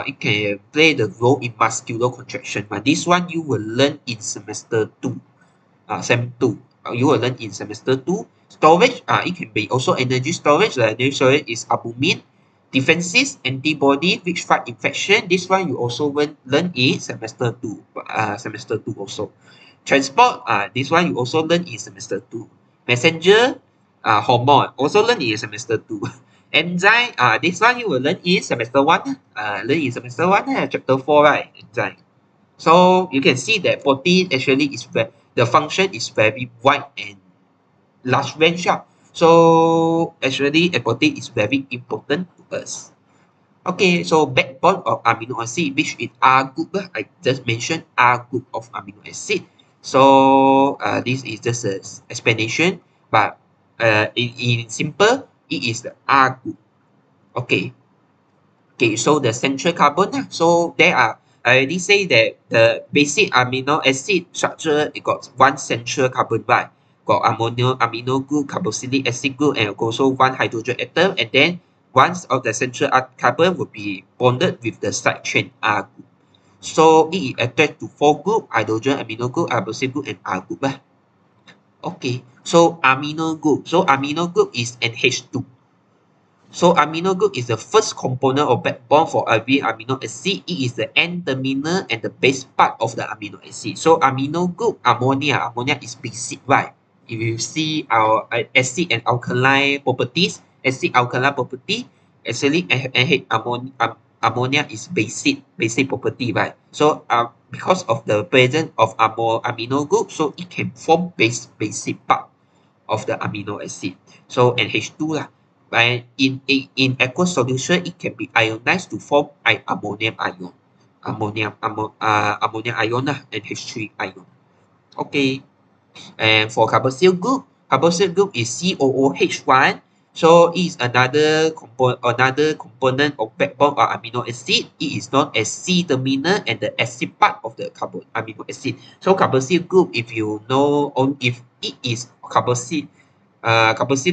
it can play the role in muscular contraction. But this one you will learn in semester 2. Sem 2. You will learn in semester 2. Storage, it can be also energy storage. The energy storage is albumin. Defenses, antibody which fight infection. This one you also learn in semester 2. Semester 2 also. Transport, this one you also learn in semester 2. Messenger, hormone, also learn in semester 2. Enzyme, this one you will learn in semester 1. Learn in semester 1, chapter 4, right? Enzyme. So you can see that protein actually is the function is very wide and large range. So actually apotate is very important to us. Okay, so backbone of amino acid, which is R group. I just mentioned R group of amino acid. So this is just an explanation, but in simple, it is the R group. Okay. Okay, so the central carbon. So there are, I already say that the basic amino acid structure, it got one central carbon, right? Got amino group, carboxylic acid group, and also one hydrogen atom. And then one of the central carbon will be bonded with the side chain R group. So it is attached to four group: hydrogen, amino group, carboxyl group, and R group. Okay, so amino group. So amino group is NH2. So amino group is the first component or backbone for every amino acid. It is the N-terminal and the base part of the amino acid. So amino group, ammonia is basic, right? If you see our acid and alkaline properties, actually ammonia is basic property, right? So because of the presence of amino group, so it can form basic part of the amino acid. So NH2 lah. But in aqueous solution, it can be ionized to form ammonium ion. Ammonia ion lah, NH3 ion. Okay. And for carboxyl group is COOH1. So it is another component of backbone of amino acid. It is known as C terminal and the acid part of the amino acid. So carboxyl group, if you know, if it is carboxyl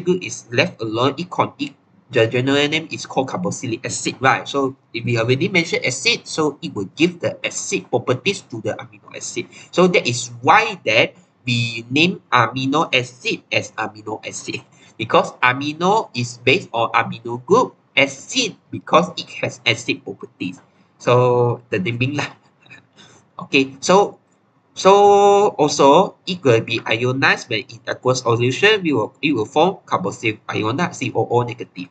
group is left alone, the general name is called carboxylic acid, right? So if we already mentioned acid, so it will give the acid properties to the amino acid. So that is why that we name amino acid as amino acid, because amino is based on amino group, acid because it has acid properties. So the naming lah. Okay, so also it will be ionized when in aqueous solution. It will form carboxyl ion, COO negative.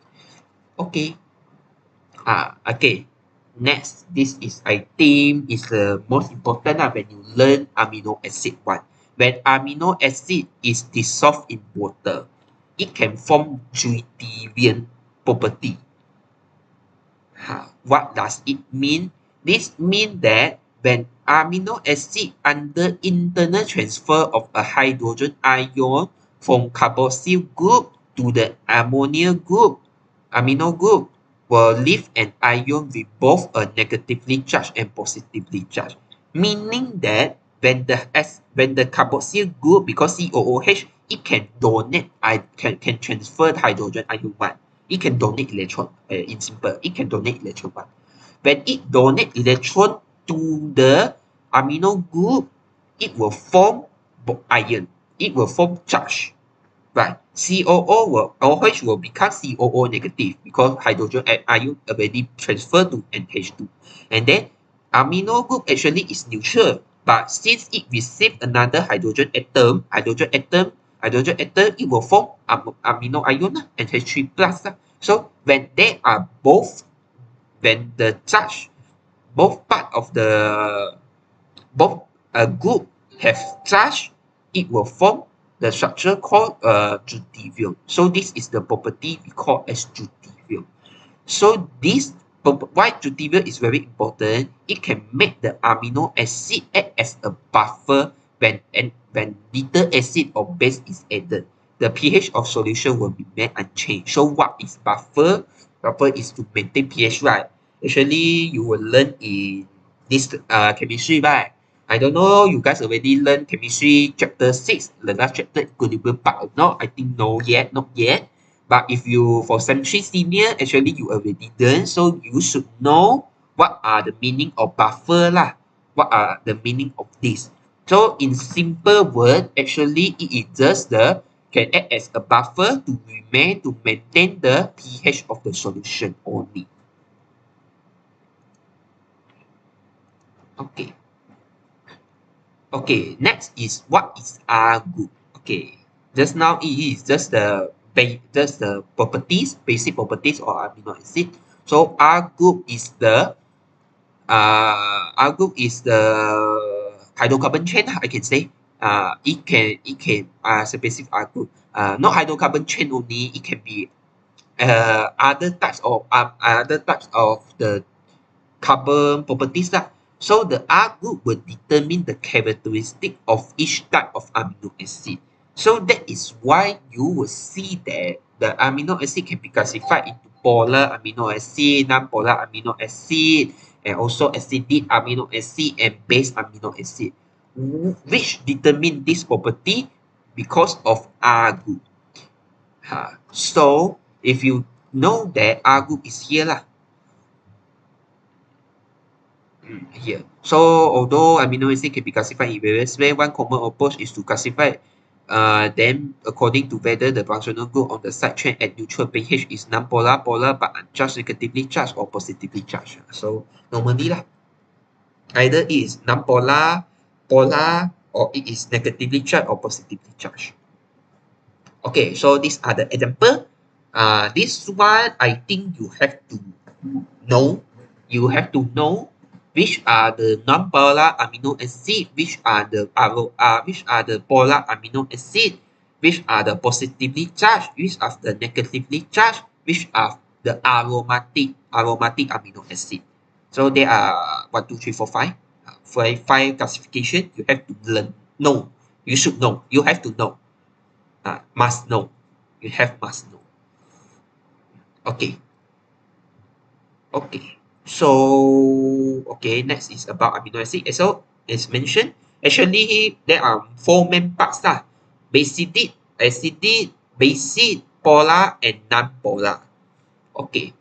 Okay. Okay. Next, this is I think is the most important when you learn amino acid one. When amino acid is dissolved in water, it can form deuterium property. What does it mean? This means that when amino acid under internal transfer of a hydrogen ion from carboxyl group to the amino group will leave an ion with both a negatively charged and positively charged. Meaning that when the carboxyl group, because COOH, it can donate, can transfer the hydrogen ion one. It can donate electron. In simple, it can donate electron one. When it donate electron to the amino group, it will form ion. It will form charge. Right. OH will become COO negative because hydrogen ion already transferred to NH2. And then amino group actually is neutral, but since it received another hydrogen atom, it will form amino ion, NH3 plus. So when they are when the charge, both part of the both group have charge, it will form the structure called deuterium. So this is the property we call as deuterium. So why deuterium is very important? It can make the amino acid act as a buffer when little acid or base is added. The pH of solution will remain unchanged. So what is buffer? Buffer is to maintain pH, right? Actually, you will learn in this chemistry, right? I don't know, you guys already learned chemistry chapter 6, the last chapter, equilibrium part or not? I think not yet. But if you, for chemistry senior, actually you already done, so you should know what are the meaning of buffer lah. What are the meaning of this? So in simple word, actually it is just can act as a buffer to maintain the pH of the solution only. Okay. Okay, next is what is R group. Okay, just now it is just the basic properties of amino acid. So R group is the hydrocarbon chain, I can say. It can specific R group. not hydrocarbon chain only. It can be other types of the carbon properties lah. So the R group will determine the characteristic of each type of amino acid. So that is why you will see that the amino acid can be classified into polar amino acid, non-polar amino acid, and also acidic amino acid and base amino acid, which determine this property because of R group. So if you know that R group is here lah, here. So although amino acid can be classified in various ways, one common approach is to classify them according to whether the functional group on the side chain at neutral pH is non-polar, polar, but just negatively charged or positively charged. So normally lah, either it is non-polar, polar, or it is negatively charged or positively charged. Okay, so these are the example. This one I think you have to know. You have to know which are the non-polar amino acid, which are the polar amino acid, which are the positively charged, which are the negatively charged, which are the aromatic amino acid. So there are 1, 2, 3, 4, 5. Five classification. You have to learn. No, you should know. You have to know. Must know. You must know. Okay. Okay. So, okay, next is about amino acid. So, as mentioned, actually, there are 4 main parts lah. Basidic, acidic, basic, polar, and non-polar. Okay.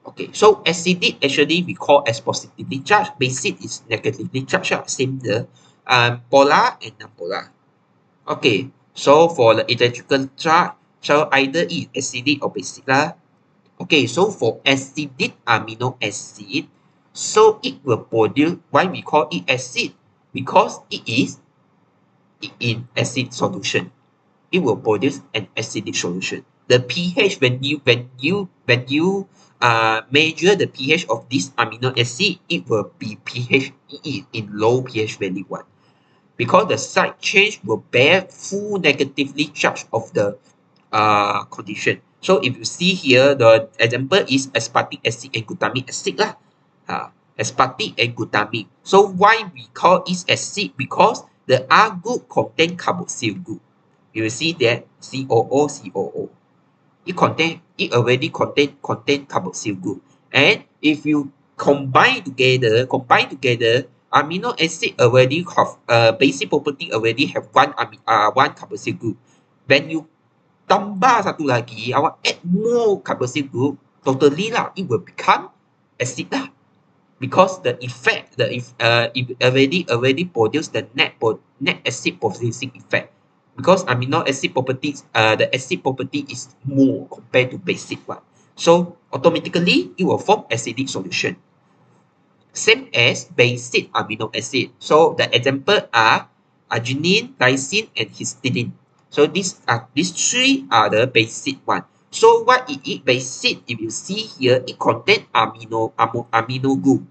Okay, so acidic actually we call as positively charged. Basic is negatively charged. Same the polar and non-polar. Okay, so for the electrical charge, so either it acidic or basic lah. Okay, so for acidic amino acid, so it will produce, why we call it acid? Because it is in acid solution. It will produce an acidic solution. The pH, when you measure the pH of this amino acid, it will be pH in low pH value 1. Because the side chain will bear full negatively charge of the condition. So if you see here, the example is aspartic acid and glutamic acid lah. Aspartic and glutamic. So why we call it acid? Because the R group contain carboxyl group. You will see that COO, COO. It already contain carboxyl group. And if you combine together, amino acid already have basic property already have one carboxyl group. When you tambah satu lagi, awak add more carboxyl group, totally lah, it will become acid lah. Because the effect, it already produce the net acid producing effect. Because amino acid properties, the acid property is more compared to basic one. So automatically it will form acidic solution. Same as basic amino acid. So the example are arginine, lysine, and histidine. So these 3 are the basic one. So what it is basic? If you see here, it contains amino group.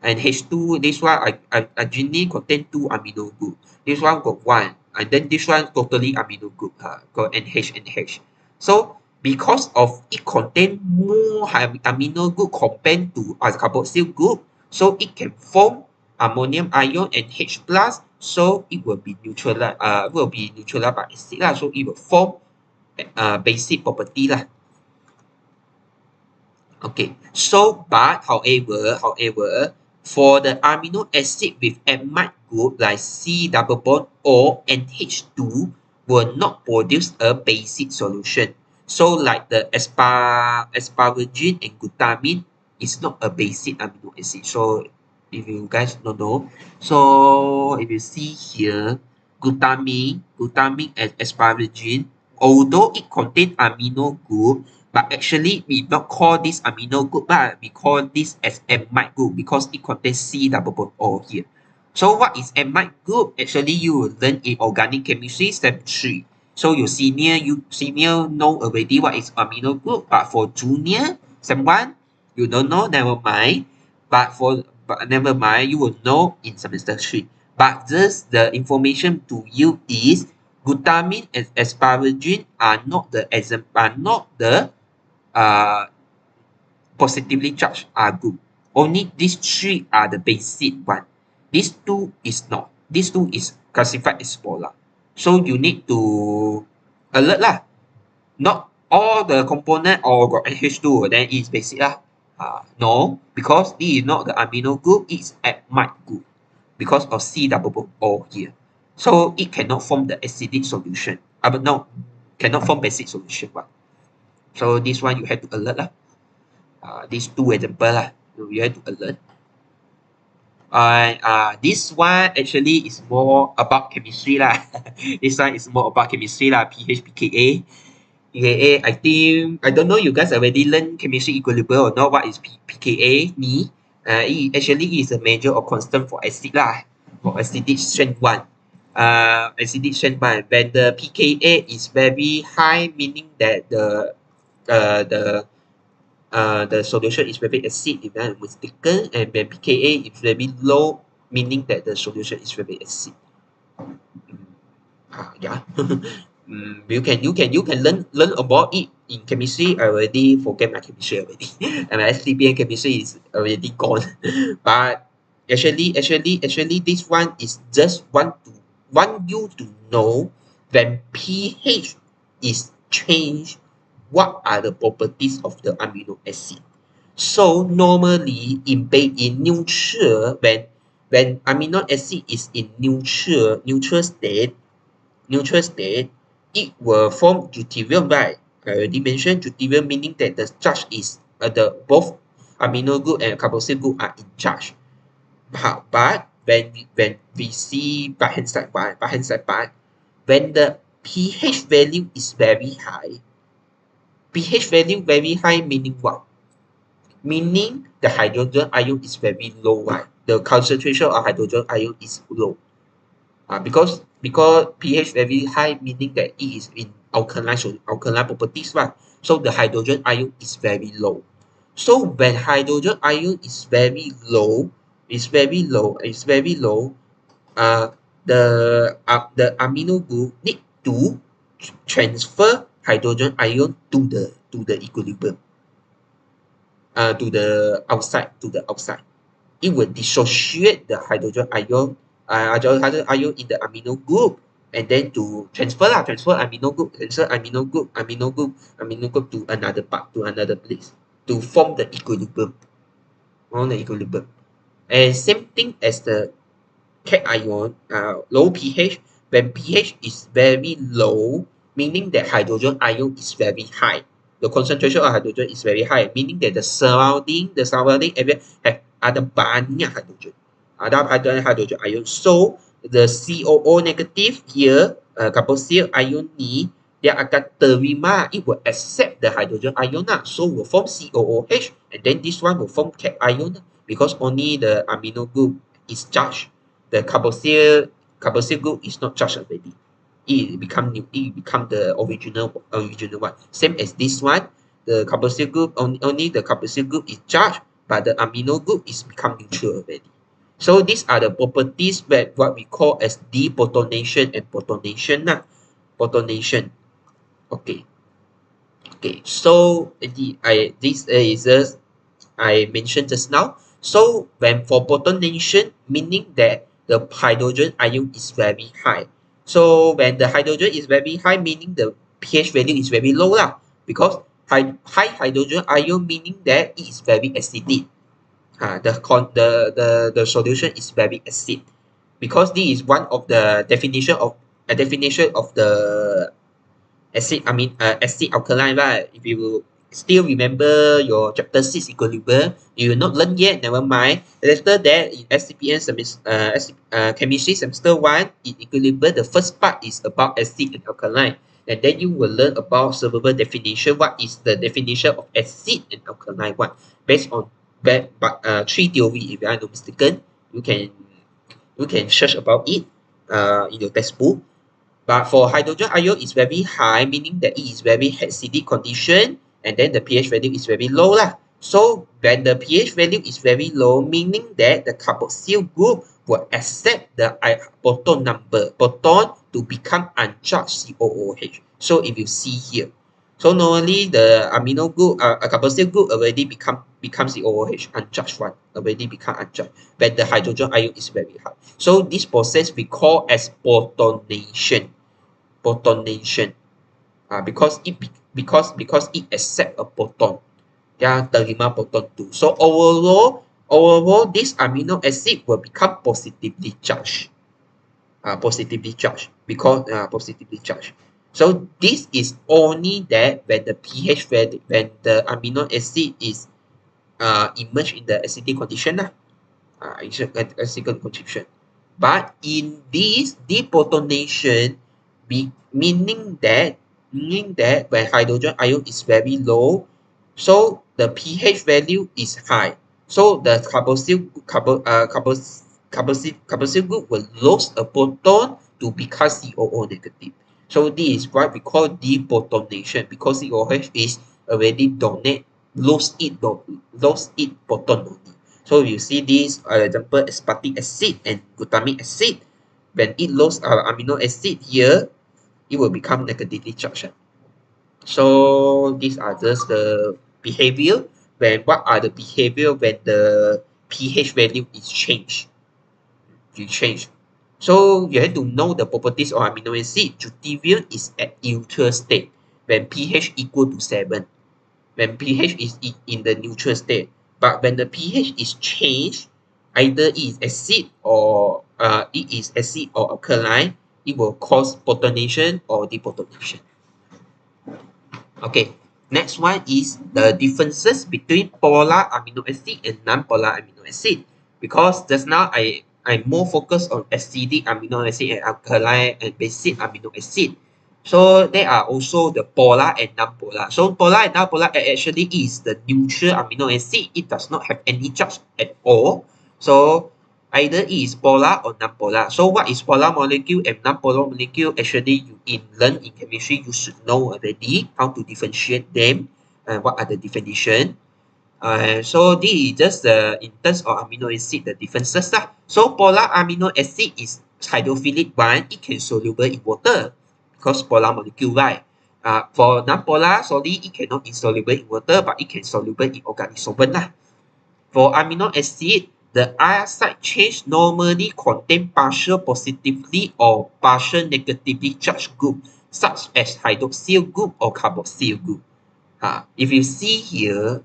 And H2, this one arginine contain 2 amino group. This one got 1. And then this one totally amino group, got NH. So because of it contain more amino group compared to carboxyl group, so it can form ammonium ion and H plus. So it will be neutralized. By acid lah. So it will form basic property lah. Okay. So but however, for the amino acid with amide group like C double bond or NH2 will not produce a basic solution. So like the asparagine and glutamine is not a basic amino acid. So if you guys don't know, so if you see here, glutamine and asparagine, although it contains amino group, but actually we not call this amino group, but we call this as amide group because it contains C double bond O here. So what is amide group? Actually, you will learn in organic chemistry step 3. So your senior know already what is amino group, but for junior step 1, you don't know, never mind. But never mind, you will know in semester 3. But just the information to you is Glutamine and asparagine are not the uh, positively charged are good. Only these three are the basic one. These two is not. These two is classified as polar. So you need to alert lah. Not all the component or got NH2 then it's basic lah. No, because this is not the amino group, it's amide group because of C double bond O here. So it cannot form the acidic solution. But no, cannot form basic solution one. So this one you have to alert lah. These two example lah. You have to alert. And this one actually is more about chemistry lah. This one is more about chemistry lah. pH, pKa. pKa, I think, I don't know you guys already learned chemistry equilibrium or not. What is pKa? It actually is a measure of constant for acid lah. For acidic strength 1. Acidic strength 1. When the pKa is very high, meaning that the solution is very acid, if I'm mistaken, and when pKa is very low, meaning that the solution is very acid. Yeah. You can learn about it in chemistry. I already forget my chemistry already. And my Stpm chemistry is already gone. But actually this one is just want you to know when pH is changed, what are the properties of the amino acid. So normally in neutral, when amino acid is in neutral state, it will form deuterium, right? I already mentioned deuterium, meaning that the charge is the both amino group and carboxyl group are in charge. But when we see right hand side part, when the pH value is very high, meaning what? Meaning the hydrogen ion is very low, right? The concentration of hydrogen ion is low. Because pH very high, meaning that it is in alkaline properties, right? So the hydrogen ion is very low. So when hydrogen ion is very low, the amino group need to transfer hydrogen ion to the equilibrium, to the outside. It will dissociate the hydrogen ion in the amino group, and then to transfer amino group to another part, to another place, to form the equilibrium. And same thing as the cation, low pH. When pH is very low, meaning that hydrogen ion is very high. The concentration of hydrogen is very high, meaning that the surrounding area have ada banyak hydrogen. Ada hydrogen ion. So the COO negative here, carboxyl ion ni, dia akan terima, it will accept the hydrogen ion lah. So will form COOH, and then this one will form cation ion, because only the amino group is charged. The carboxyl group is not charged already. It become the original one. Same as this one, the carboxyl group, only the carboxyl group is charged, but the amino group is become neutral already. So these are the properties that what we call as deprotonation and protonation. Protonation. Okay. So this is I mentioned just now. So when for protonation, meaning that the hydrogen ion is very high. So when the hydrogen is very high, meaning the pH value is very low lah. Because high hydrogen ion meaning that it is very acidic. The solution is very acid, because this is one of the definition of the acid. Acid alkaline, right? If you still remember your chapter 6 equilibrium, you will not learn yet, never mind. After that, in Stpm chemistry semester 1, in equilibrium, the first part is about acid and alkaline. And then you will learn about observable definition. What is the definition of acid and alkaline one? Based on three theory, if I am not mistaken. You can search about it in your textbook. But for hydrogen ion, is very high, meaning that it is very acidic condition, and then the pH value is very low lah. So when the pH value is very low, meaning that the carboxyl group will accept the proton to become uncharged COOH. So if you see here, so normally the amino group, carboxyl group already becomes COOH, uncharged one, already become uncharged when the hydrogen ion is very high. So this process we call as protonation. Protonation. Because it accept a proton. Yang terima proton 2. So overall this amino acid will become positively charged. Positively charged. So this is only that when the pH value, when the amino acid is immersed in the acidic condition lah. Acidic condition. But in this deprotonation, meaning that when hydrogen ion is very low, so the pH value is high. So the carboxyl group will lose a proton to become COO negative. So this is what we call deprotonation, because COOH is already lose its proton only. So you see this, example, aspartic acid and glutamic acid. When it loses amino acid here, it will become negatively charged. So these are just the behavior. What are the behavior when the pH value is changed? So you have to know the properties of amino acid. Deuterium is at neutral state when pH equal to 7. When pH is in the neutral state. But when the pH is changed, either it is acid or alkaline, it will cause protonation or deprotonation. Okay, next one is the differences between polar amino acid and non-polar amino acid. Because just now I'm more focused on acidic amino acid and alkaline and basic amino acid. So there are also the polar and non-polar. So polar and non-polar actually is the neutral amino acid. It does not have any charge at all. So either it is polar or non-polar. So what is polar molecule and non-polar molecule? Actually, you learn in chemistry, you should know already how to differentiate them and what are the definition. So this is just in terms of amino acid, the differences lah. So polar amino acid is hydrophilic one. It can soluble in water because polar molecule, right? For non-polar, sorry, it cannot insoluble in water, but it can soluble in organic solvent lah. For amino acid, the R side change normally contain partial positively or partial negatively charged group, such as hydroxyl group or carboxyl group. If you see here,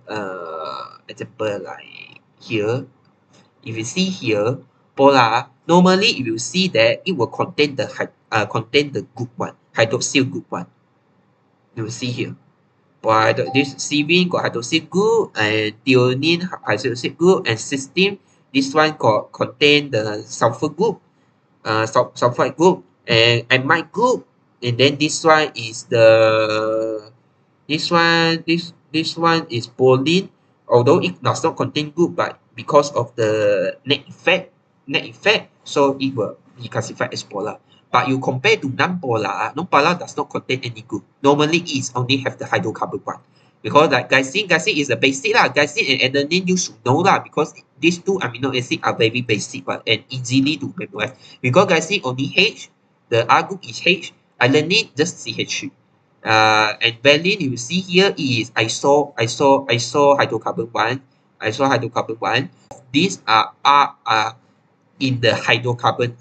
example like here, if you see here, polar, normally you will see that it will contain the group 1, hydroxyl group 1. You will see here. But this serine got hydroxyl group and threonine hydroxyl group, and cysteine, this one contain the sulfur group, sulfide group and amide group, and then this one is this one is proline, although it does not contain group, but because of the net effect, so it will be classified as polar. But you compare to non-polar does not contain any group. Normally it only have the hydrocarbon one. Because like glycine is a basic lah. Glycine and adenine you should know lah, because these two amino acids are very basic but and easily to memorize. Because glycine only H, the R group is H, adenine just CH. And valine you see here is iso hydrocarbon one. These are in the hydrocarbon,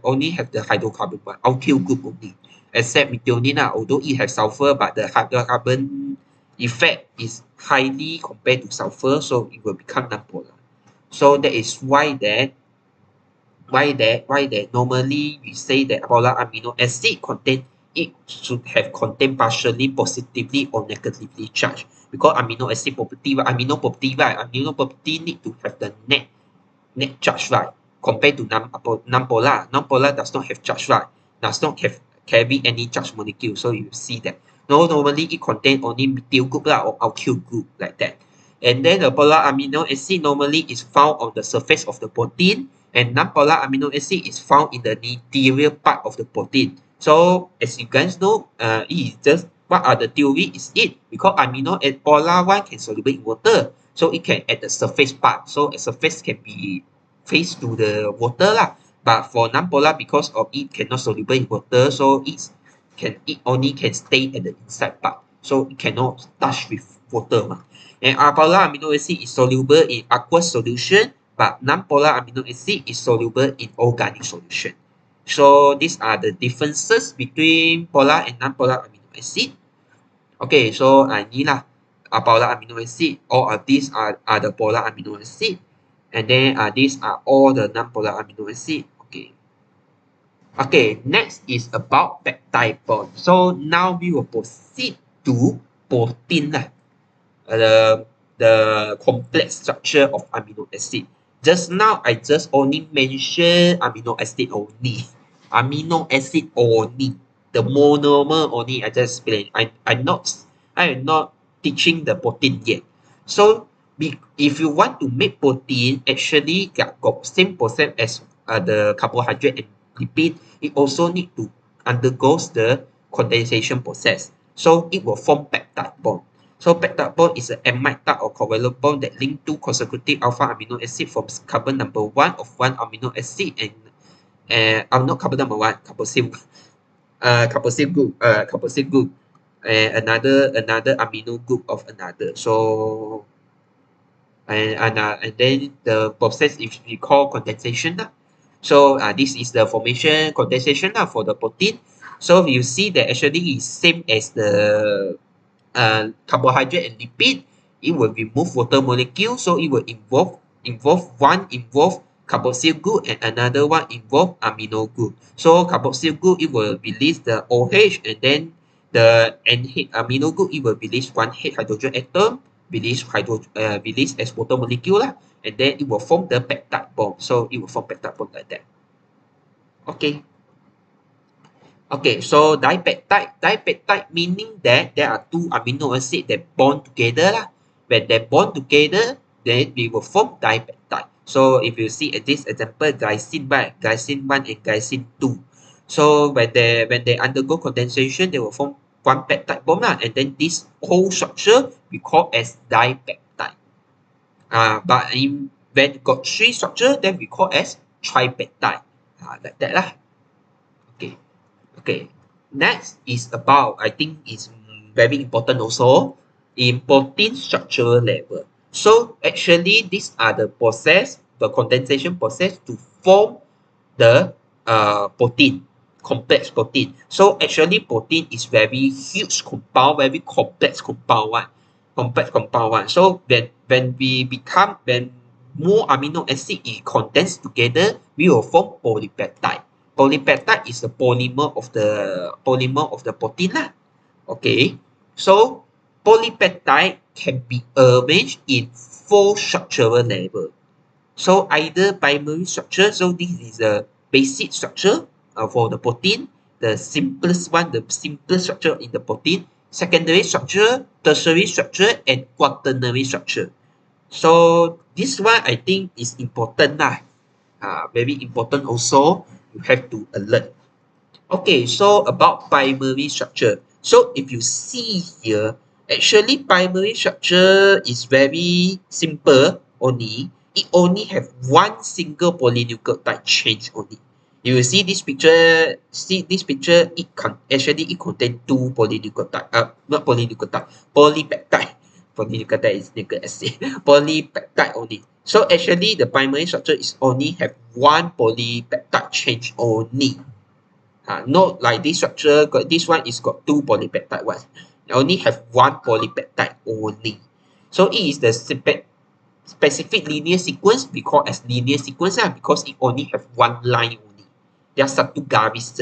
only have the hydrocarbon one, alkyl group only, except methionine, although it has sulfur, but the hydrocarbon effect is highly compared to sulfur, so it will become non-polar. So that is why that normally we say that polar amino acid should have contained partially positively or negatively charged, because amino property need to have the net charge, right? Compared to non-polar. Non-polar does not have charge, right? Does not carry any charge molecule. So you see that. Normally it contains only methyl group or alkyl group like that. And then the polar amino acid normally is found on the surface of the protein, and non-polar amino acid is found in the interior part of the protein. So as you guys know, it is just What are the theory is it? Because amino and polar one can soluble in water, so it can at the surface part. So a surface can be face to the water lah. But for non-polar, because of it cannot soluble in water, so it only can stay at the inside part. So it cannot touch with water mah. And polar amino acid is soluble in aqueous solution, but non-polar amino acid is soluble in organic solution. So these are the differences between polar and non-polar amino acid. Okay, so inilah polar amino acid. All of these are the polar amino acid, and then these are all the non-polar amino acid. Okay. Okay, next is about peptide bond. So now we will proceed to protein lah. The complex structure of amino acid. Just now I just only mention amino acid only. Amino acid only. The monomer only I just explained. I'm not teaching the protein yet. So if you want to make protein, actually got same process as the carbohydrate and lipid. It also need to undergoes the condensation process. So it will form peptide bond. So peptide bond is an amide type of covalent bond that link two consecutive alpha amino acid forms carbon number 1 of one amino acid and not carbon number 1, carboxyl group and another amino group of another. So and then the process is we call condensation lah. So this is the formation condensation lah for the protein. So you see that actually is same as the carbohydrate and lipid. It will remove water molecule, so it will involve carboxyl group and another one involve amino group. So carboxyl group it will release the OH, and then the amino group it will release one H hydrogen atom, release as water molecule lah, and then it will form the peptide bond. So it will form peptide bond like that. Okay. Okay, so dipeptide meaning that there are two amino acids that bond together lah. When they bond together, then they will form dipeptide. So if you see at this example, glycine 1 and glycine 2. So when they undergo condensation, they will form one peptide bond lah, and then this whole structure we call as dipeptide. But when got three structure, then we call as tripeptide. Like that lah. Okay. Okay, next is about, I think is very important also, in protein structural level. So actually these are the process, the condensation process to form the protein, complex protein. So actually protein is very huge compound, very complex compound one. So when more amino acid is condensed together, we will form polypeptide. Polypeptide is the polymer of the protein lah. Okay, so polypeptide can be arranged in 4 structural level. So either primary structure, so this is the basic structure for the protein, the simplest structure in the protein. Secondary structure, tertiary structure, and quaternary structure. So this one I think is important lah. Very important also. You have to alert. Okay, so about primary structure. So if you see here, actually primary structure is very simple only. It only have one single polynucleotide change only. You will see this picture. It contains 2 polynucleotide. Not polynucleotide. Polypeptide. Polynucleotide is nucleic acid. Polypeptide only. So actually the primary structure is only have one polypeptide change only. Not like this structure, this one is got 2 polypeptide ones. It only have one polypeptide only. So it is the specific linear sequence we call as linear sequence because it only have one line only. There are satu garis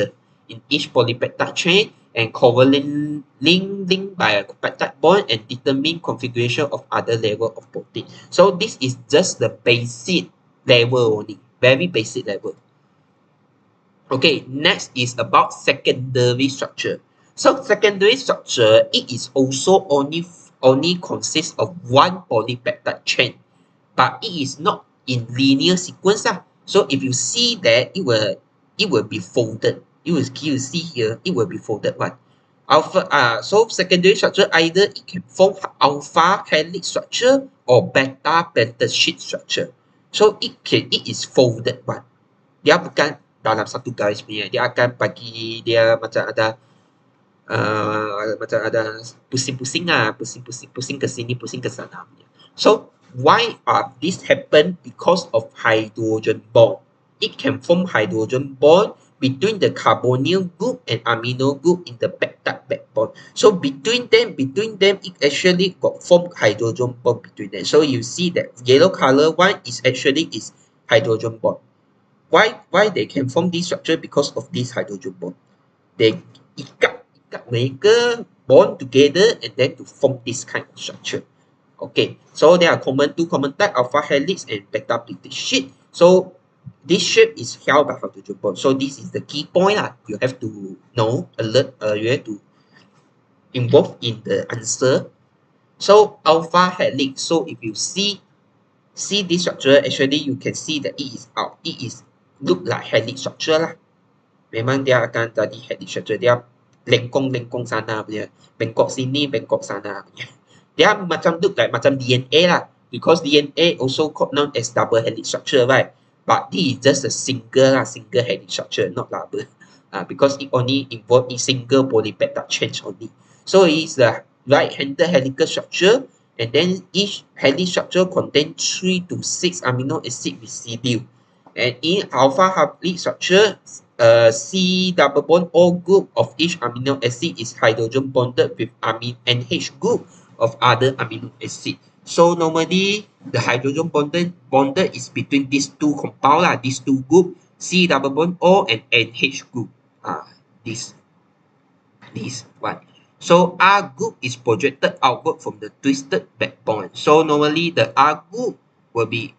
in each polypeptide chain and covalent linked by a peptide bond and determine configuration of other level of protein. So this is just the basic level only, very basic level. Okay, next is about secondary structure. So secondary structure, it is also only consists of one polypeptide chain, but it is not in linear sequence. So if you see that, it will be folded. You will see here, it will be folded one. So secondary structure either it can form alpha helix structure or beta pentagon sheet structure. So it is folded one. Dia bukan dalam satu garis punya. Dia akan bagi dia macam ada macam ada pusing-pusing lah, pusing ke sini, pusing ke sana. So why this happen? Because of hydrogen bond. It can form hydrogen bond between the carbonyl group and amino group in the peptide backbone. So between them, it actually got formed hydrogen bond between them. So you see that yellow color one is actually is hydrogen bond. Why they can form this structure? Because of this hydrogen bond. They ikat mereka bond together and then to form this kind of structure. Okay, so there are two common type, alpha helix and beta pentagon sheet. So this shape is held by hydrogen bond. So this is the key point lah. You have to know, alert. You have to involve in the answer. So alpha helix. So if you see this structure, actually you can see that it is out. It is look like helix structure lah. Memang dia akan jadi helix structure. Dia lengkong sana punya, bengkok sini, bengkok sana punya. Dia macam look like macam DNA lah. Because DNA also called known as double helix structure, right? But this is just a single helix structure, not double. Because it only involves a single polypeptide change only. So it is the right-handed helical structure, and then each helix structure contains 3 to 6 amino acid residue. And in alpha helix structure, C double bond O group of each amino acid is hydrogen bonded with amine NH group of other amino acid. So normally the hydrogen bonded is between these two compound lah, these two group, C double bond O and NH group. This one. So R group is projected outward from the twisted backbone. So normally the R group will be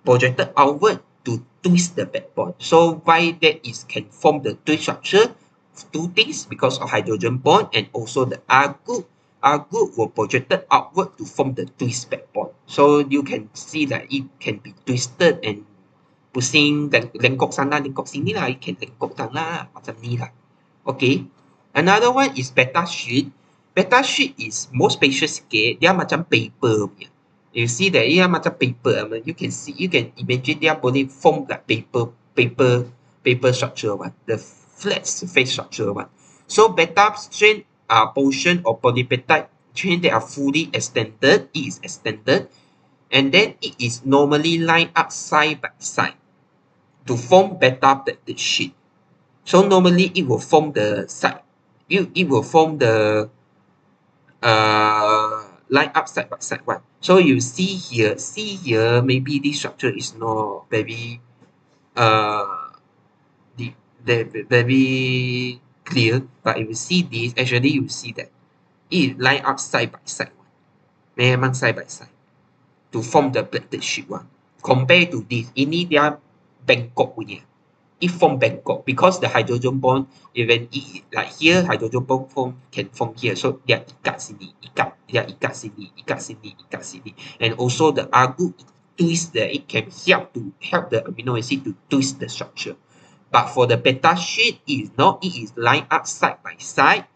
projected outward to twist the backbone. So why that is can form the twist structure? Two things, because of hydrogen bond and also the R group. R group will projected outward to form the twist backbone. So you can see that it can be twisted and pusing lengkok sana lengkok sini lah. It can lengkok sana macam ni lah. Okay. Another one is beta sheet. Beta sheet is more spacious sikit. Dia macam paper punya. You see that ia macam paper. You can imagine dia boleh form like paper structure one, the flat surface structure one. So beta strain are portion of polypeptide chain that are fully extended. It is extended, and then it is normally lined up side by side to form beta peptide sheet. So normally it will form the side. It will form the line up side by side one. So you see here, maybe this structure is not very very clear, but if you see this, actually you see that it line up side by side one. Memang side by side to form the platelet sheet one. Compared to this, ini dia bengkok punya. It form bengkok because the hydrogen bond, even like here, hydrogen bond can form here. So dia ikat sini, ikat sini. And also the R group twist that it can help the amino acid to twist the structure. But for the beta sheet, it is not. It is lined up side by side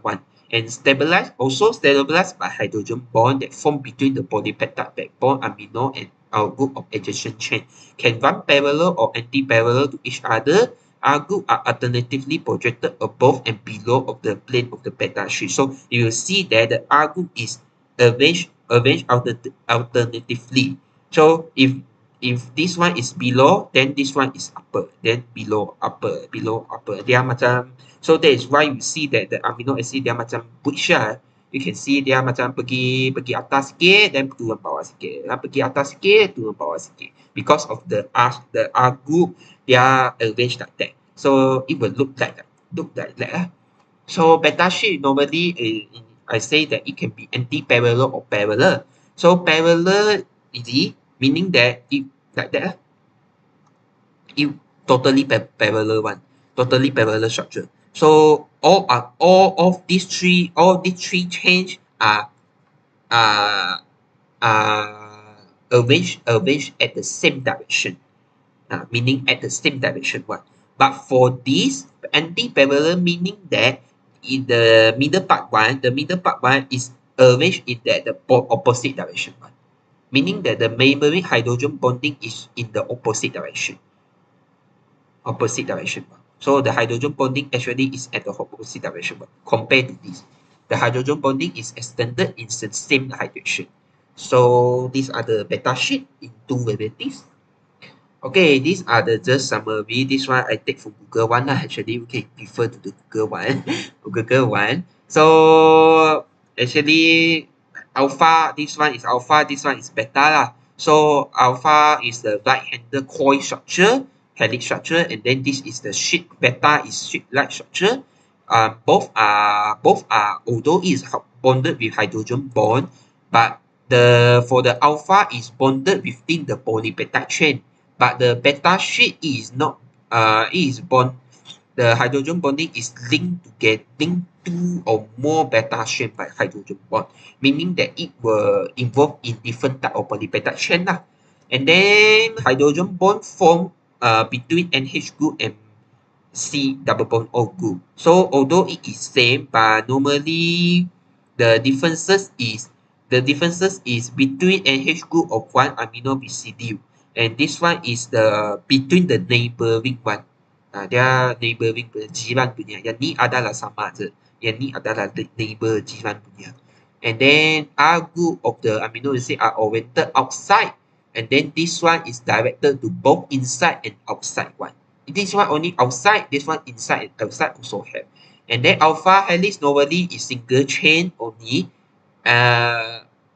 one, and stabilized by hydrogen bond that form between the polypeptide backbone amino and our group of adjacent chain, can run parallel or anti-parallel to each other. R group are alternatively projected above and below of the plane of the beta sheet. So you will see that the R group is arranged alternatively. So if this one is below, then this one is upper, then below, upper. Dia macam, so that is why you see that the amino acid dia macam push lah. You can see dia macam pergi atas sikit, then turun bawah sikit. Pergi atas sikit, turun bawah sikit. Because of the R group, they are arranged like that. So it will look like that. So beta sheet normally, I say that it can be anti-parallel or parallel. So parallel is meaning that it like that. It totally parallel one, totally parallel structure. So all of these three chains are arranged at the same direction, meaning at the same direction one. But for this anti-parallel, meaning that in the middle part one is arranged in the opposite direction one, meaning that the membrane hydrogen bonding is in the opposite direction. So the hydrogen bonding actually is at the opposite direction compared to this. The hydrogen bonding is extended in the same direction. So these are the beta sheet in two varieties. Okay, these are the just summary. This one I take from Google one lah. Actually, we can refer to the Google one. Google one. So actually, alpha. This one is alpha. This one is beta lah. So alpha is the right-handed coil structure, helix structure, and then this is the sheet. Beta is sheet-like structure. Both are although it is bonded with hydrogen bond, but for the alpha is bonded within the polypeptide chain. But the beta sheet is not the hydrogen bonding is linked two or more beta chain by hydrogen bond, meaning that it will involve in different type of polypeptide chain lah. And then hydrogen bond form between NH group and C double bond O group. So although it is same, but normally the differences is between NH group of one amino residue, and this one is the between the neighboring one. Dia neighboring jiran punya. Yang ni adalah sama je. Yang ni adalah neighbor jiran punya. And then R group of the amino acid are oriented outside, and then this one is directed to both inside and outside one. This one only outside, this one inside and outside also have. And then alpha helix normally is single chain only.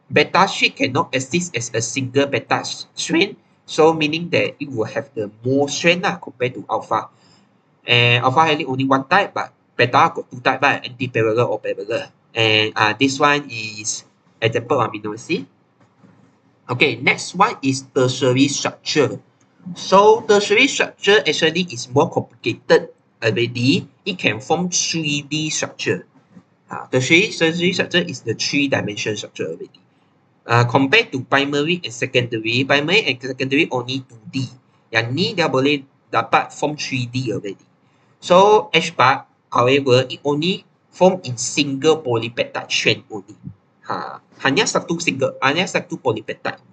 Beta sheet cannot exist as a single beta strain, so meaning that it will have the more strain compared to alpha. And alpha helix only one type, but beta got two type, right? Anti-parallel or parallel. And this one is example of amino acid. Okay, next one is tertiary structure. So tertiary structure actually is more complicated already. It can form 3D structure. Tertiary structure is the 3-dimensional structure already. Compared to primary and secondary only 2D. Yang ni dia boleh dapat form 3D already. So H part, however, it only form in single polypeptide chain only. Hanya satu polypeptide.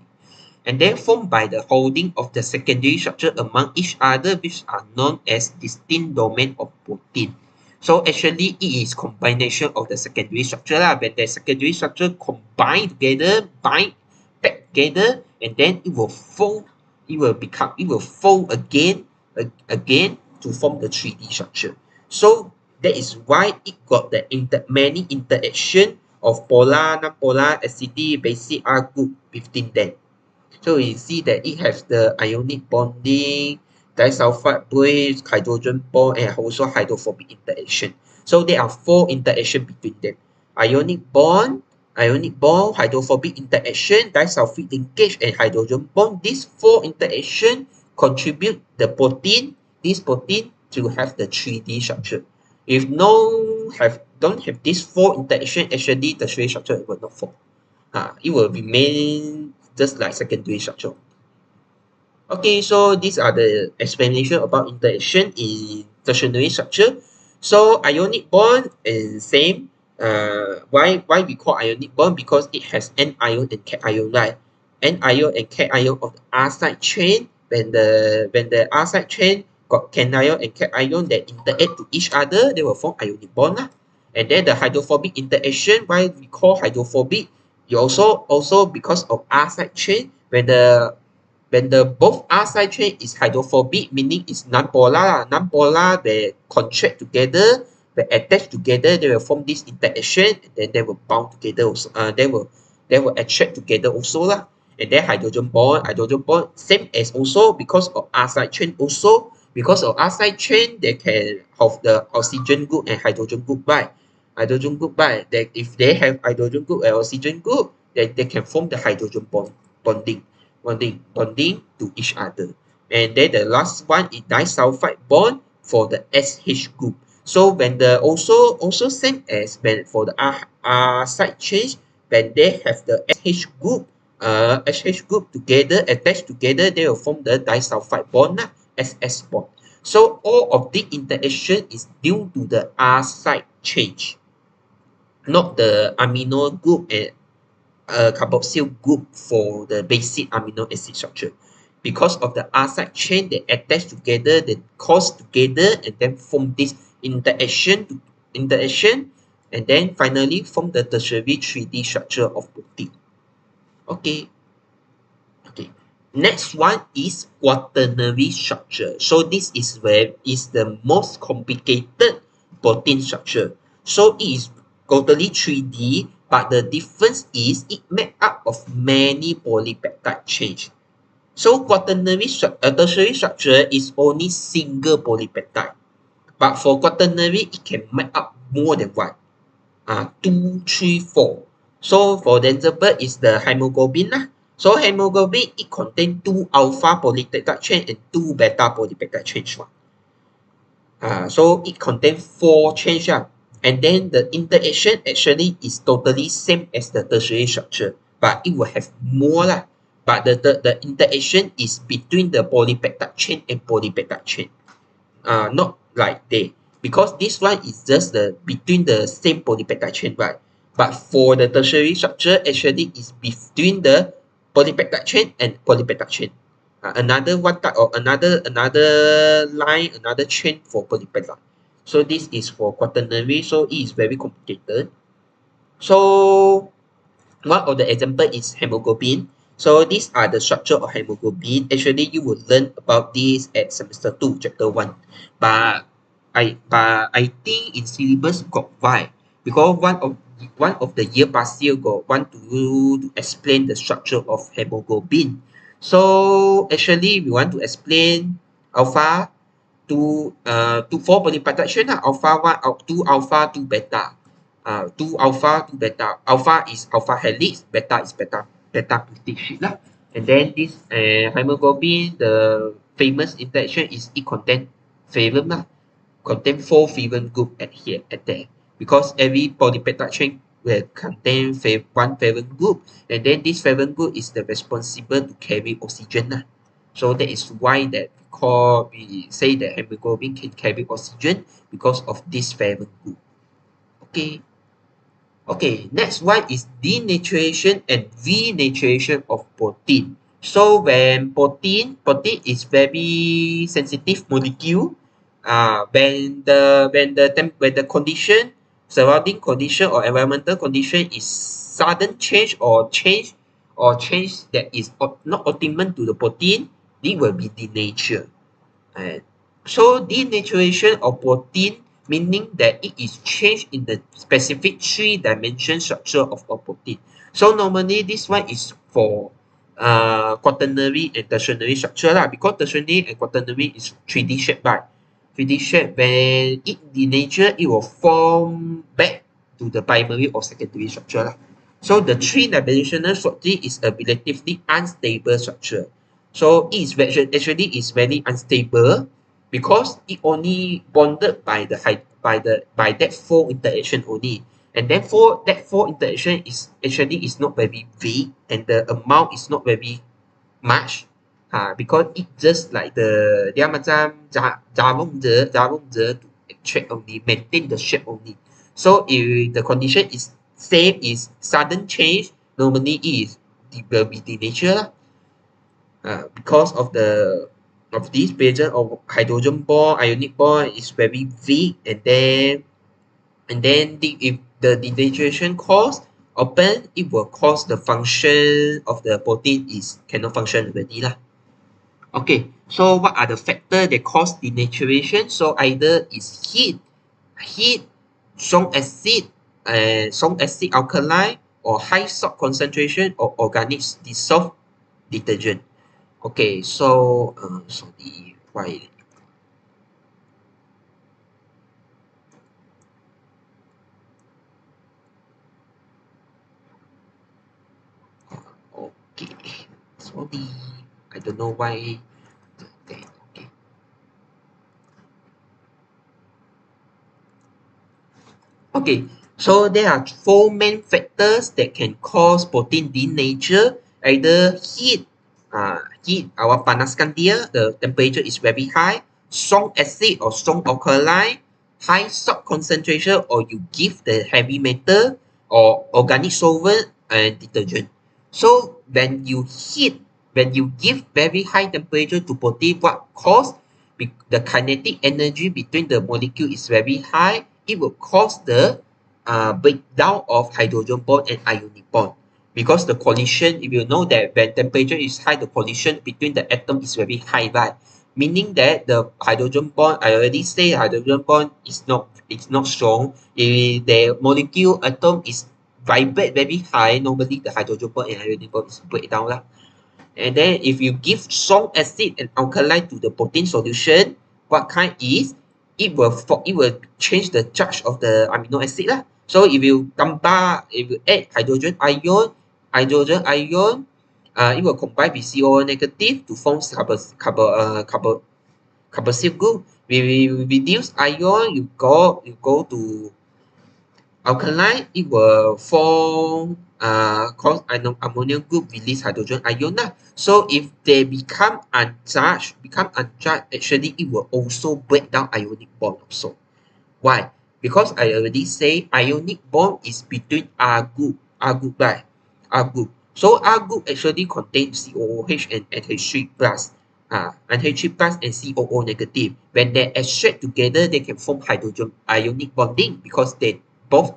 And then formed by the holding of the secondary structure among each other, which are known as distinct domain of protein. So actually, it is combination of the secondary structure lah. When the secondary structure bind together, pack together, and then it will fold. It will fold again to form the 3D structure. So that is why it got the many interaction of polar, non-polar, acidic, basic R group within them. So you see that it has the ionic bonding, disulfide bridge, hydrogen bond, and also hydrophobic interaction. So there are 4 interaction between them. Ionic bond, hydrophobic interaction, disulfide linkage, and hydrogen bond. These 4 interaction contribute this protein to have the 3D structure. If don't have these 4 interaction, actually the 3D structure will not form. It will remain just like secondary structure. Okay, so these are the explanation about interaction in tertiary structure. So ionic bond is same. Why we call ionic bond? Because it has anion and cation, right? Anion and cation of the R side chain. When the R side chain got cation and cation that interact to each other, they will form ionic bond lah. And then the hydrophobic interaction, why we call hydrophobic? You also because of R side chain, when the both R side chain is hydrophobic, meaning it's non-polar. Non-polar, they contract together, they attach together, they will form this interaction, and then they will bound together also. They will attract together also lah. And then hydrogen bond, same as also because of R side chain also. Because of R side chain, they can have the oxygen group and hydrogen group, right? Hydrogen group, right? That if they have hydrogen group and oxygen group, then they can form the hydrogen bonding to each other. And then the last one is disulfide bond for the SH group. So when the also same as when for the R side chain, when they have the SH group together attached together, they will form the disulfide bond, SS bond. So all of the interaction is due to the R side change, not the amino group and carboxyl group for the basic amino acid structure. Because of the R side chain, they attach together, they cross together, and then form this interaction, and then finally form the tertiary 3D structure of protein. Okay. Okay. Next one is quaternary structure. So this is where is the most complicated protein structure. So it is totally 3D, but the difference is it made up of many polypeptide chains. So tertiary structure is only single polypeptide, but for quaternary it can make up more than one. 2, 3, 4. So for example, is the hemoglobin lah. So hemoglobin it contain 2 alpha polypeptide chain and 2 beta polypeptide chains. So it contain 4 chains. And then the interaction actually is totally same as the tertiary structure, but it will have more lah. But the interaction is between the polypeptide chain and polypeptide chain. Not like they, because this one is just the between the same polypeptide chain, right? But for the tertiary structure, actually is between the polypeptide chain and polypeptide chain. Another one type or another line, another chain for polypeptide. So this is for quaternary, so it is very complicated. So one of the example is hemoglobin. So these are the structure of hemoglobin. Actually, you will learn about this at semester 2, chapter 1. But I think in syllabus got why. Because one of the year past year got want to explain the structure of hemoglobin. So actually we want to explain alpha to 4 polypeptide chain, alpha 1, 2 alpha, 2 beta. 2 alpha, 2 beta. Alpha is alpha helix, beta is beta plastic sheet lah. And then this hemoglobin, the famous interaction is it contain ferrum lah. Contain 4 ferrum group at here at there. Because every polypeptide chain will contain one ferrum group, and then this ferrum group is the responsible to carry oxygen lah. So that is why that we say that hemoglobin can carry oxygen because of this ferrum group. Okay. Okay, next one is denaturation and renaturation of protein. So when protein is very sensitive molecule. When the condition, surrounding condition or environmental condition is sudden change or change that is not optimal to the protein, it will be denatured. And so denaturation of protein meaning that it is changed in the specific 3-dimension structure of a protein. So normally this one is for quaternary and tertiary structure lah, because tertiary and quaternary is 3D shape, right? 3D shape, when it denature, it will form back to the primary or secondary structure lah. So the 3-dimensional structure is a relatively unstable structure. So it is actually is very unstable because it only bonded by that 4 interaction only. And then that 4 interaction is actually is not very big, and the amount is not very much. Because it just like dia macam jarum je to attract only, maintain the shape only. So if the condition is same, is sudden change, normally it will be denatured lah. Because of this presence of hydrogen bond, ionic bond is very weak, and then if the denaturation cause open, it will cause the function of the protein is cannot function already lah. Okay, so what are the factors that cause denaturation? So either is heat, strong acid alkali, or high salt concentration, or organic dissolved detergent. Okay, so sorry, why? Okay, sorry, I don't know why. Okay. Okay, so there are 4 main factors that can cause protein denature. Either heat, our panaskan dia, the temperature is very high, strong acid or strong alkali, high salt concentration, or you give the heavy metal or organic solvent and detergent. So when you give very high temperature to protein, what cause the kinetic energy between the molecule is very high. It will cause the breakdown of hydrogen bond and ionic bond. Because the collision, if you know that when temperature is high, the collision between the atom is very high, right? Meaning that the hydrogen bond, I already say hydrogen bond is not strong. If the molecule atom is vibrate very high, normally the hydrogen bond and ionic bond is breakdown lah. And then if you give strong acid and alkali to the protein solution, what kind is it will change the charge of the amino acid lah. So if you add hydrogen ion, it will combine with CO negative to form carboxyl group. We reduce ion, you go to alkaline, it will form cause ammonium group release hydrogen ion lah. So if they become uncharged, actually it will also break down ionic bond also. Why? Because I already say ionic bond is between R group, right? R group. So R group actually contains COOH and NH3 plus. NH3 plus and COO negative. When they extract together, they can form hydrogen ionic bonding because both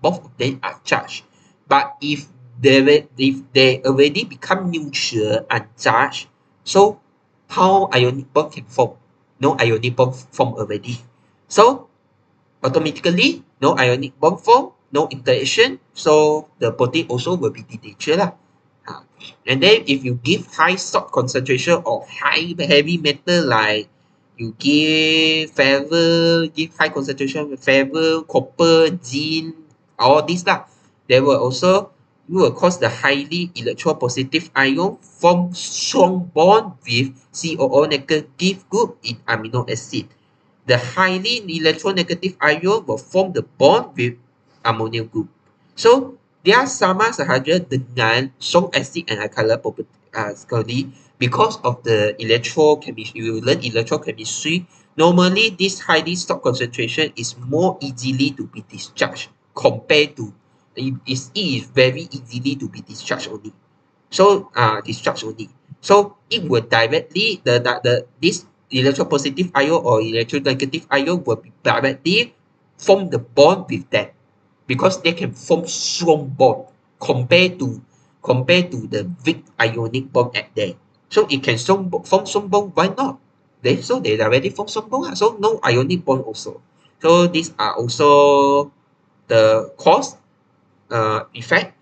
of them are charged. But if they already become neutral, uncharged, so how ionic bond can form? No ionic bond form already. So automatically, no ionic bond form, no interaction, so the protein also will be denatured lah. And then if you give high salt concentration or heavy metal like you give high concentration of ferro, copper, zinc, all these lah, you will cause the highly electropositive ion form strong bond with COO negative group in amino acid. The highly electronegative ion will form the bond with ammonium group. So dia sama sahaja dengan strong acid and alkali property because of the electrochemistry. You learn electrochemistry. Normally, this highly salt concentration is more easily to be discharged compared to it is very easily to be discharged only. So So it will directly this electropositive ion or electronegative ion will be directly form the bond with that because they can form strong bond compared to the weak ionic bond at there. So it can form strong bond. Why not? They already form strong bond. So no ionic bond also. So these are also the cause effect.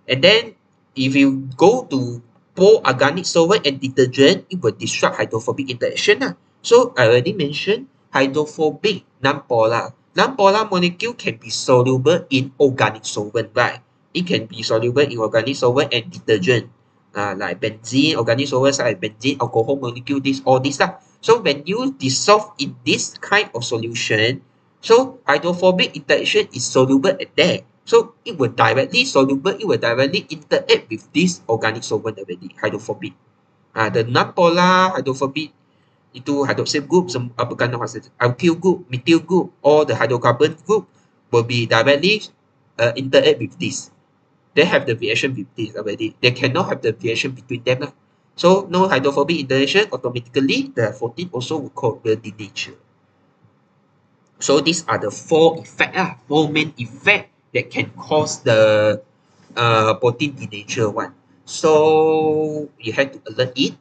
And then if you go to pour organic solvent and detergent, it will disrupt hydrophobic interaction. So I already mentioned hydrophobic non-polar. Non-polar molecule can be soluble in organic solvent, right? It can be soluble in organic solvent and detergent, like benzene, organic solvents like benzene, alcohol molecule, all this lah. So when you dissolve in this kind of solution, so hydrophobic interaction is soluble at there. So it will directly interact with this organic solvent already, hydrophobic. The non-polar hydrophobic itu hydroxyl group, alkyl group, methyl group, all the hydrocarbon group will be directly interact with this. They have the reaction with this already. They cannot have the reaction between them. So no hydrophobic interaction, automatically the protein also will denature. So these are the four main effects that can cause the protein denature one. So you have to alert it.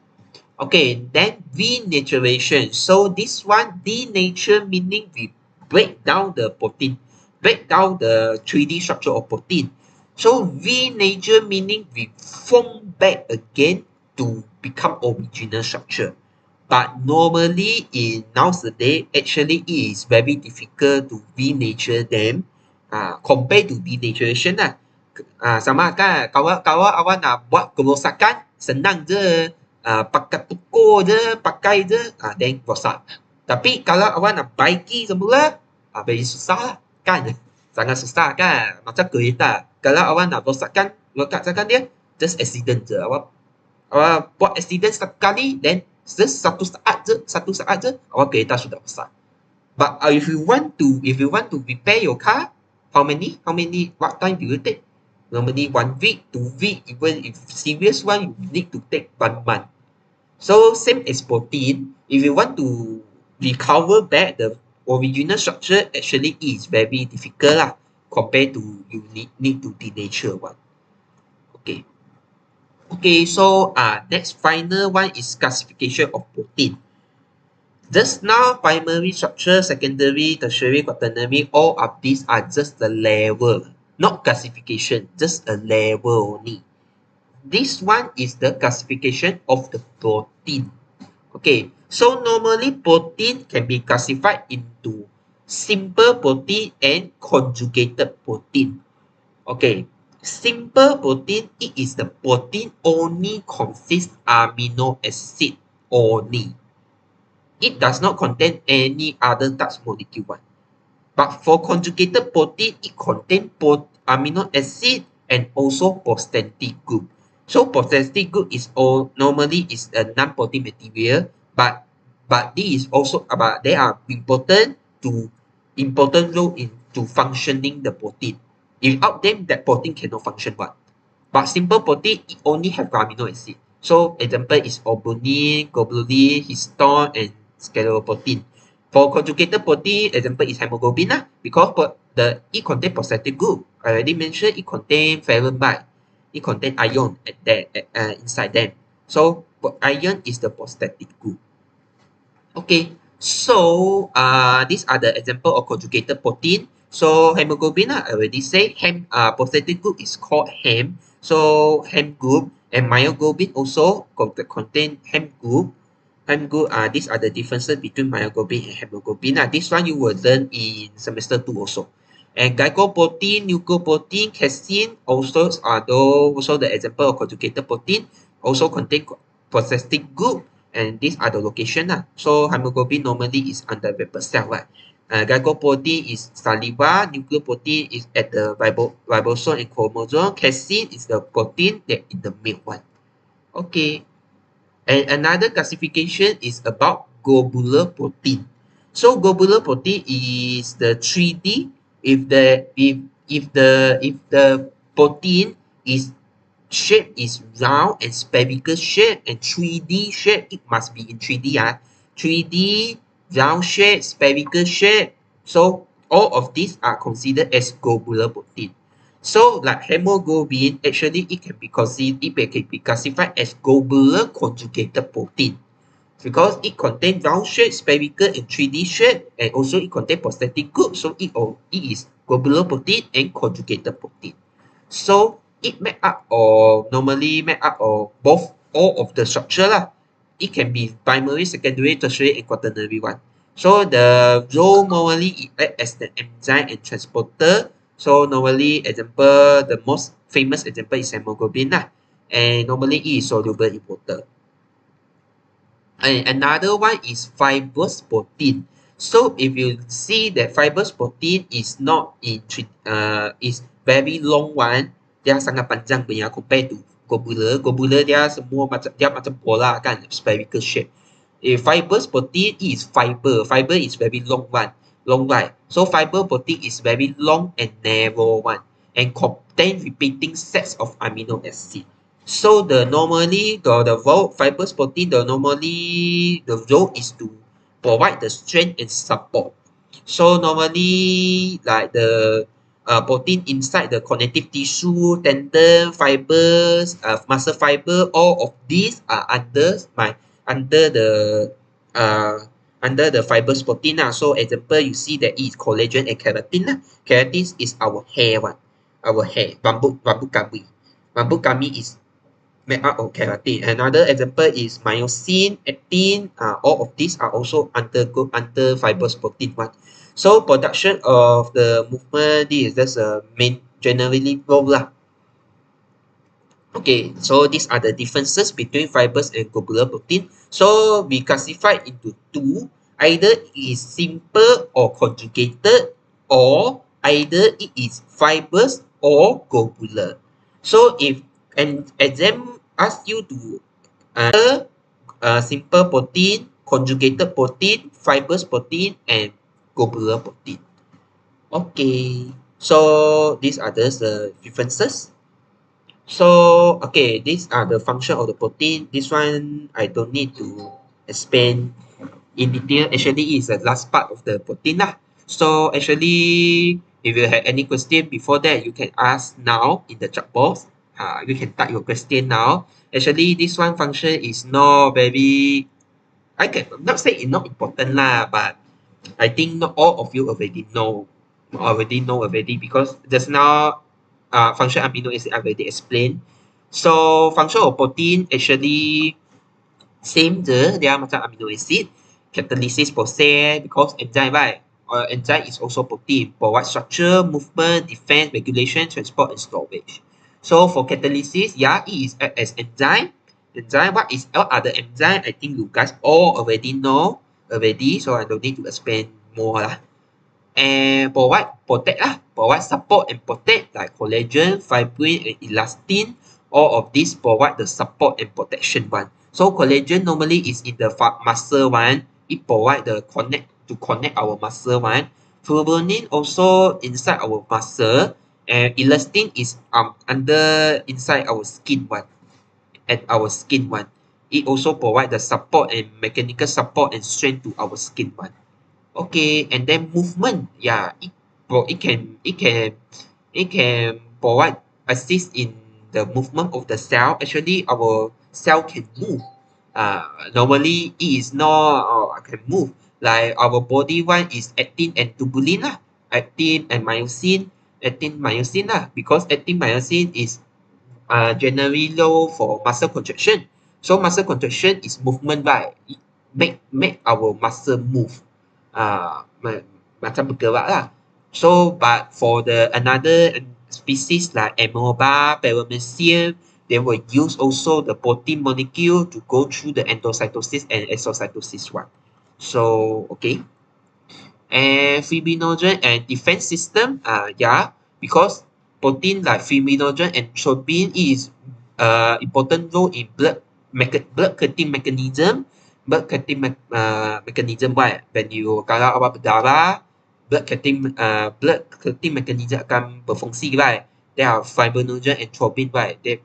Okay, then denaturation. So this one, denature meaning we break down the protein, break down the 3D structure of protein. So denature meaning we form back again to become original structure. But normally in nowadays, actually it is very difficult to denature them compared to denaturation lah. Sama kan, kawan-kawan awak nak buat kerosakan, senang je. Pakai pukul je, pakai je, then rosak. Tapi kalau awak nak baiki semula, very susah lah, kan? Sangat susah kan? Macam kereta. Kalau awak nak rosakkan dia, just accident je. Awak buat accident satu kali, then Just satu saat je, awak kereta sudah besar. But if you want to repair your car, what time do you take? Normally 1 week, 2 week, even if serious one, you need to take 1 month. So same as protein, if you want to recover back the original structure, actually is very difficult lah, compared to you need to denature one. Okay. Okay, so next final one is classification of protein. Just now, primary structure, secondary, tertiary, quaternary, all of these are just the level, not classification, just a level only. This one is the classification of the protein. Okay, so normally protein can be classified into simple protein and conjugated protein. Okay, simple protein, it is the protein only consists amino acid only. It does not contain any other types molecule one. But for conjugated protein, it contains both amino acid and also prosthetic group. So prosthetic group is normally is a non-protein material, but this is also they are important role into functioning the protein. Without them, that protein cannot function well. But simple protein, it only have amino acid. So example is albumin, globulin, histone, and scleroprotein. For conjugated protein, example is hemoglobin lah, because it contain prosthetic group. I already mentioned it contain furanide, it contain ion inside them. So ion is the prosthetic group. Okay, so these are the example of conjugated protein. So hemoglobin, I already say prosthetic group is called hem. So hem group, and myoglobin also contain hem group. These are the differences between myoglobin and hemoglobin. This one you will learn in semester 2 also. And glycoprotein, nucleoprotein, casein also are also the example of conjugated protein, also contain prosthetic group, and these are the location. So hemoglobin normally is under vapor cell. Glycoprotein is saliva, nucleoprotein is at the ribosome and chromosome, casein is the protein that in the milk one. Okay. And another classification is about globular protein. So globular protein is the 3D. If the protein is shape is round and spherical shape and 3D shape, it must be in 3D. 3D, round shape, spherical shape. So all of these are considered as globular protein. So like hemoglobin, actually it can be classified as globular conjugated protein because it contains round shape, spherical, and 3D shape, and also it contains prosthetic group. So it is globular protein and conjugated protein. So it normally make up of all of the structure lah. It can be primary, secondary, tertiary, and quaternary one. So the role normally it act as the enzyme and transporter. So normally example, the most famous example is hemoglobin lah. And normally it is soluble in water. And another one is fibrous protein. So if you see that fibrous protein is not is very long one, dia sangat panjang punya compared to globular. Globular dia macam bola kan, spherical shape. Fibrous protein is fiber. Fiber is very long one. So fiber protein is very long and narrow one and contain repeating sets of amino acid. So the role fibrous protein, the role is to provide the strength and support. So normally like the protein inside the connective tissue, tendon, fibers, muscle fiber, all of these are under the fibrous protein. So example, you see that it is collagen and keratin. Keratin is our hair one, rambut kami. Rambut kami is made up of keratin. Another example is myosin, actin. All of these are also under fibrous protein one. So production of the movement, this is just a main generally role lah. Okay, so these are the differences between fibers and globular protein. So we classify into two. Either it is simple or conjugated, or either it is fibers or globular. So if an exam asks you to simple protein, conjugated protein, fibrous protein, and globular protein. Okay, so these are the differences. So, okay, these are the function of the protein. This one, I don't need to explain in detail. Actually, it's the last part of the protein lah. So, actually, if you have any question before that, you can ask now in the chat box. You can type your question now. Actually, this one function is not very, I can not say it's not important lah, but I think not all of you already because just now function amino acid I already explained. So function of protein actually same je, dia macam amino acid, catalysis process because enzyme right. Enzyme is also protein, provide structure, movement, defense, regulation, transport, and storage. So for catalysis, yeah, it is act as enzyme. Enzyme, what is all other enzyme? I think you guys all already know already, so I don't need to explain more lah. And provide support and protect like collagen, fibrin, and elastin. All of these provide the support and protection one. So collagen normally is in the muscle one. It provide the connect our muscle one. Fibrin also inside our muscle, and elastin is under inside our skin one. At our skin one. It also provide the support and mechanical support and strength to our skin one. Okay, and then movement, yeah, it can provide assist in the movement of the cell. Actually, our cell can move. Normally it is not can move. Like our body one is actin and tubulin lah, actin and myosin lah, because actin myosin is generally low for muscle contraction. So muscle contraction is movement right. It make our muscle move. Macam bergerak lah. So but for the another species like amoeba, paramecium, they will use also the protein molecule to go through the endocytosis and exocytosis one. So okay. And fibrinogen and defense system, yeah, because protein like fibrinogen and tropin is important role in blood clotting mechanism. Mechanism why when you kalau awak berdarah, blood clotting mechanism akan berfungsi right. There are fibrinogen and tropin right. They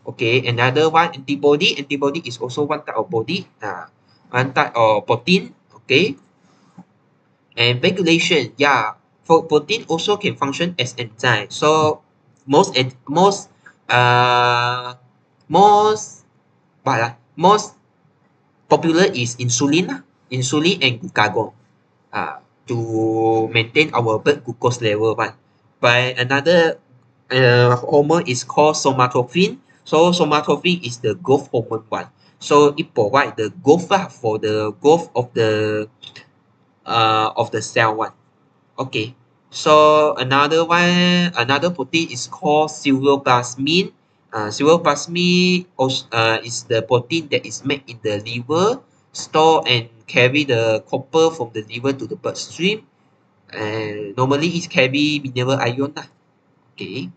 okay. Another one antibody is also one type of one type of protein. Okay. And regulation, yeah, for protein also can function as enzyme. So most most popular is insulin and glucagon to maintain our blood glucose level one. But another hormone is called somatropin. So somatropin is the growth hormone one. So it provide the growth for the growth of the cell one. Okay, so another protein is called ceruloplasmin. Ceruloplasmin also, is the protein that is made in the liver, store and carry the copper from the liver to the bloodstream. And normally it carry mineral ion lah. Okay,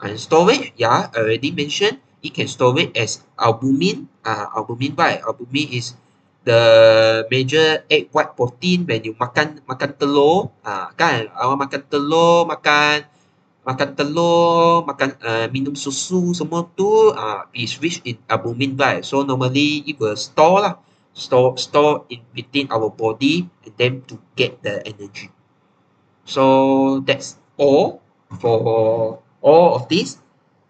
and storage, yeah, I already mentioned it can store it as albumin. Albumin, right? Albumin is the major egg white protein when you makan telur, kan awak makan telur, minum susu semua tu is rich in albumin, right? So normally it will store in within our body and then to get the energy. So that's all for all of this.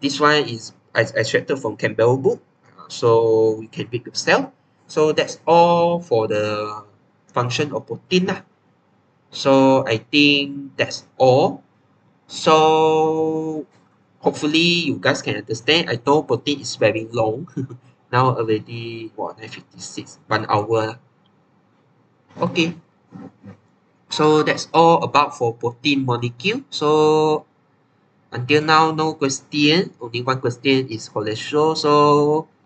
This one is extracted from Campbell book, so we can read yourself. So that's all for the function of protein lah. So I think that's all. So hopefully you guys can understand. I know protein is very long. Now already 9:56, 1 hour. Okay. So that's all about for protein molecule. So until now, no question. Only one question is cholesterol. So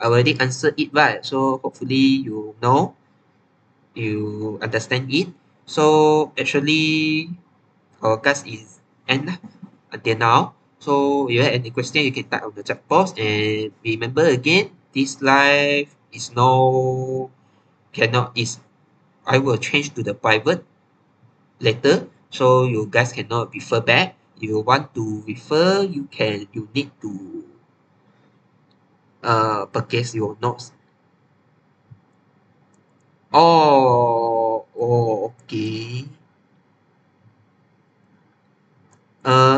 I already answered it right. So hopefully you know, you understand it. So actually, our class is end until now. So if you have any question, you can type on the chat box. And remember again, this live it's no cannot is I will change to the private later, so you guys cannot refer back. If you want to refer, you need to purchase your notes. Okay.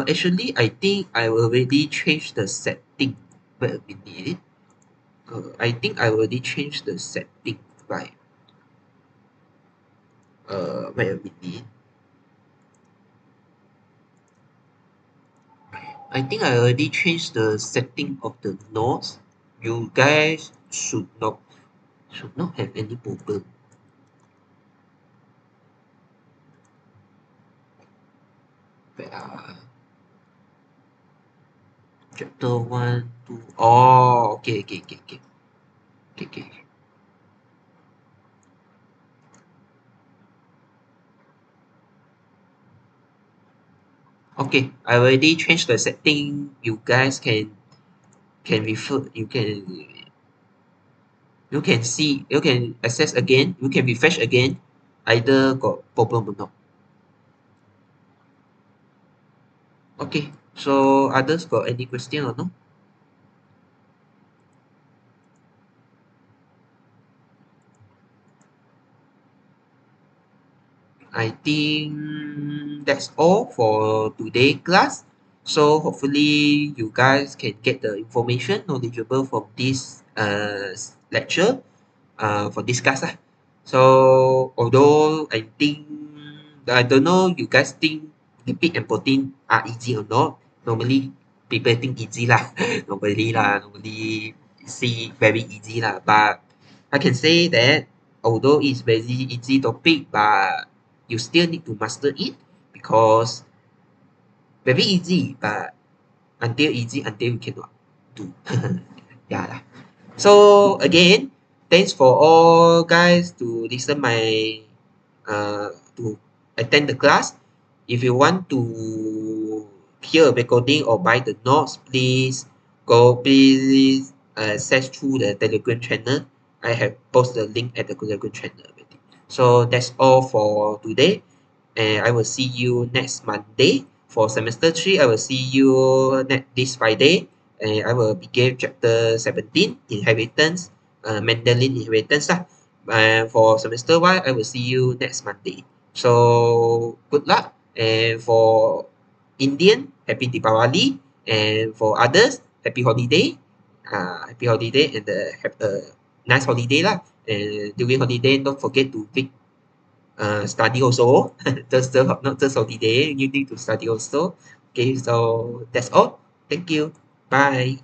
Actually, I think I already changed the setting. Wait a minute. I think I already changed the setting. Right. Wait a minute. I think I already changed the setting of the notes. You guys should not have any problem. Wait, chapter one, two. Oh, okay, okay, okay, okay, okay, okay. Okay, I already changed the setting. You guys can refer. You can see. You can access again. You can refresh again. Either got problem or not. Okay. So others got any question or no? I think that's all for today class. So hopefully you guys can get the information knowledgeable from this lecture for this class lah. So although I don't know you guys think lipid and protein are easy or not. Normally people think easy lah. Normally see very easy lah. But I can say that although it's very easy topic, but you still need to master it because very easy, but until you cannot do. Yeah lah. So again, thanks for all guys to listen my to attend the class. If you want to hear a recording or buy the notes, please access through the Telegram channel. I have posted the link at the Telegram channel already. So that's all for today, and I will see you next Monday for semester 3. I will see you this Friday, and I will begin chapter 17 inheritance, Mendelian inheritance lah. And for semester 1, I will see you next Monday. So good luck, and for Indian, happy Diwali, and for others, happy holiday. Happy holiday, and have a nice holiday lah. And during holiday, don't forget to study also. Not just holiday, you need to study also. Okay, so that's all. Thank you. Bye.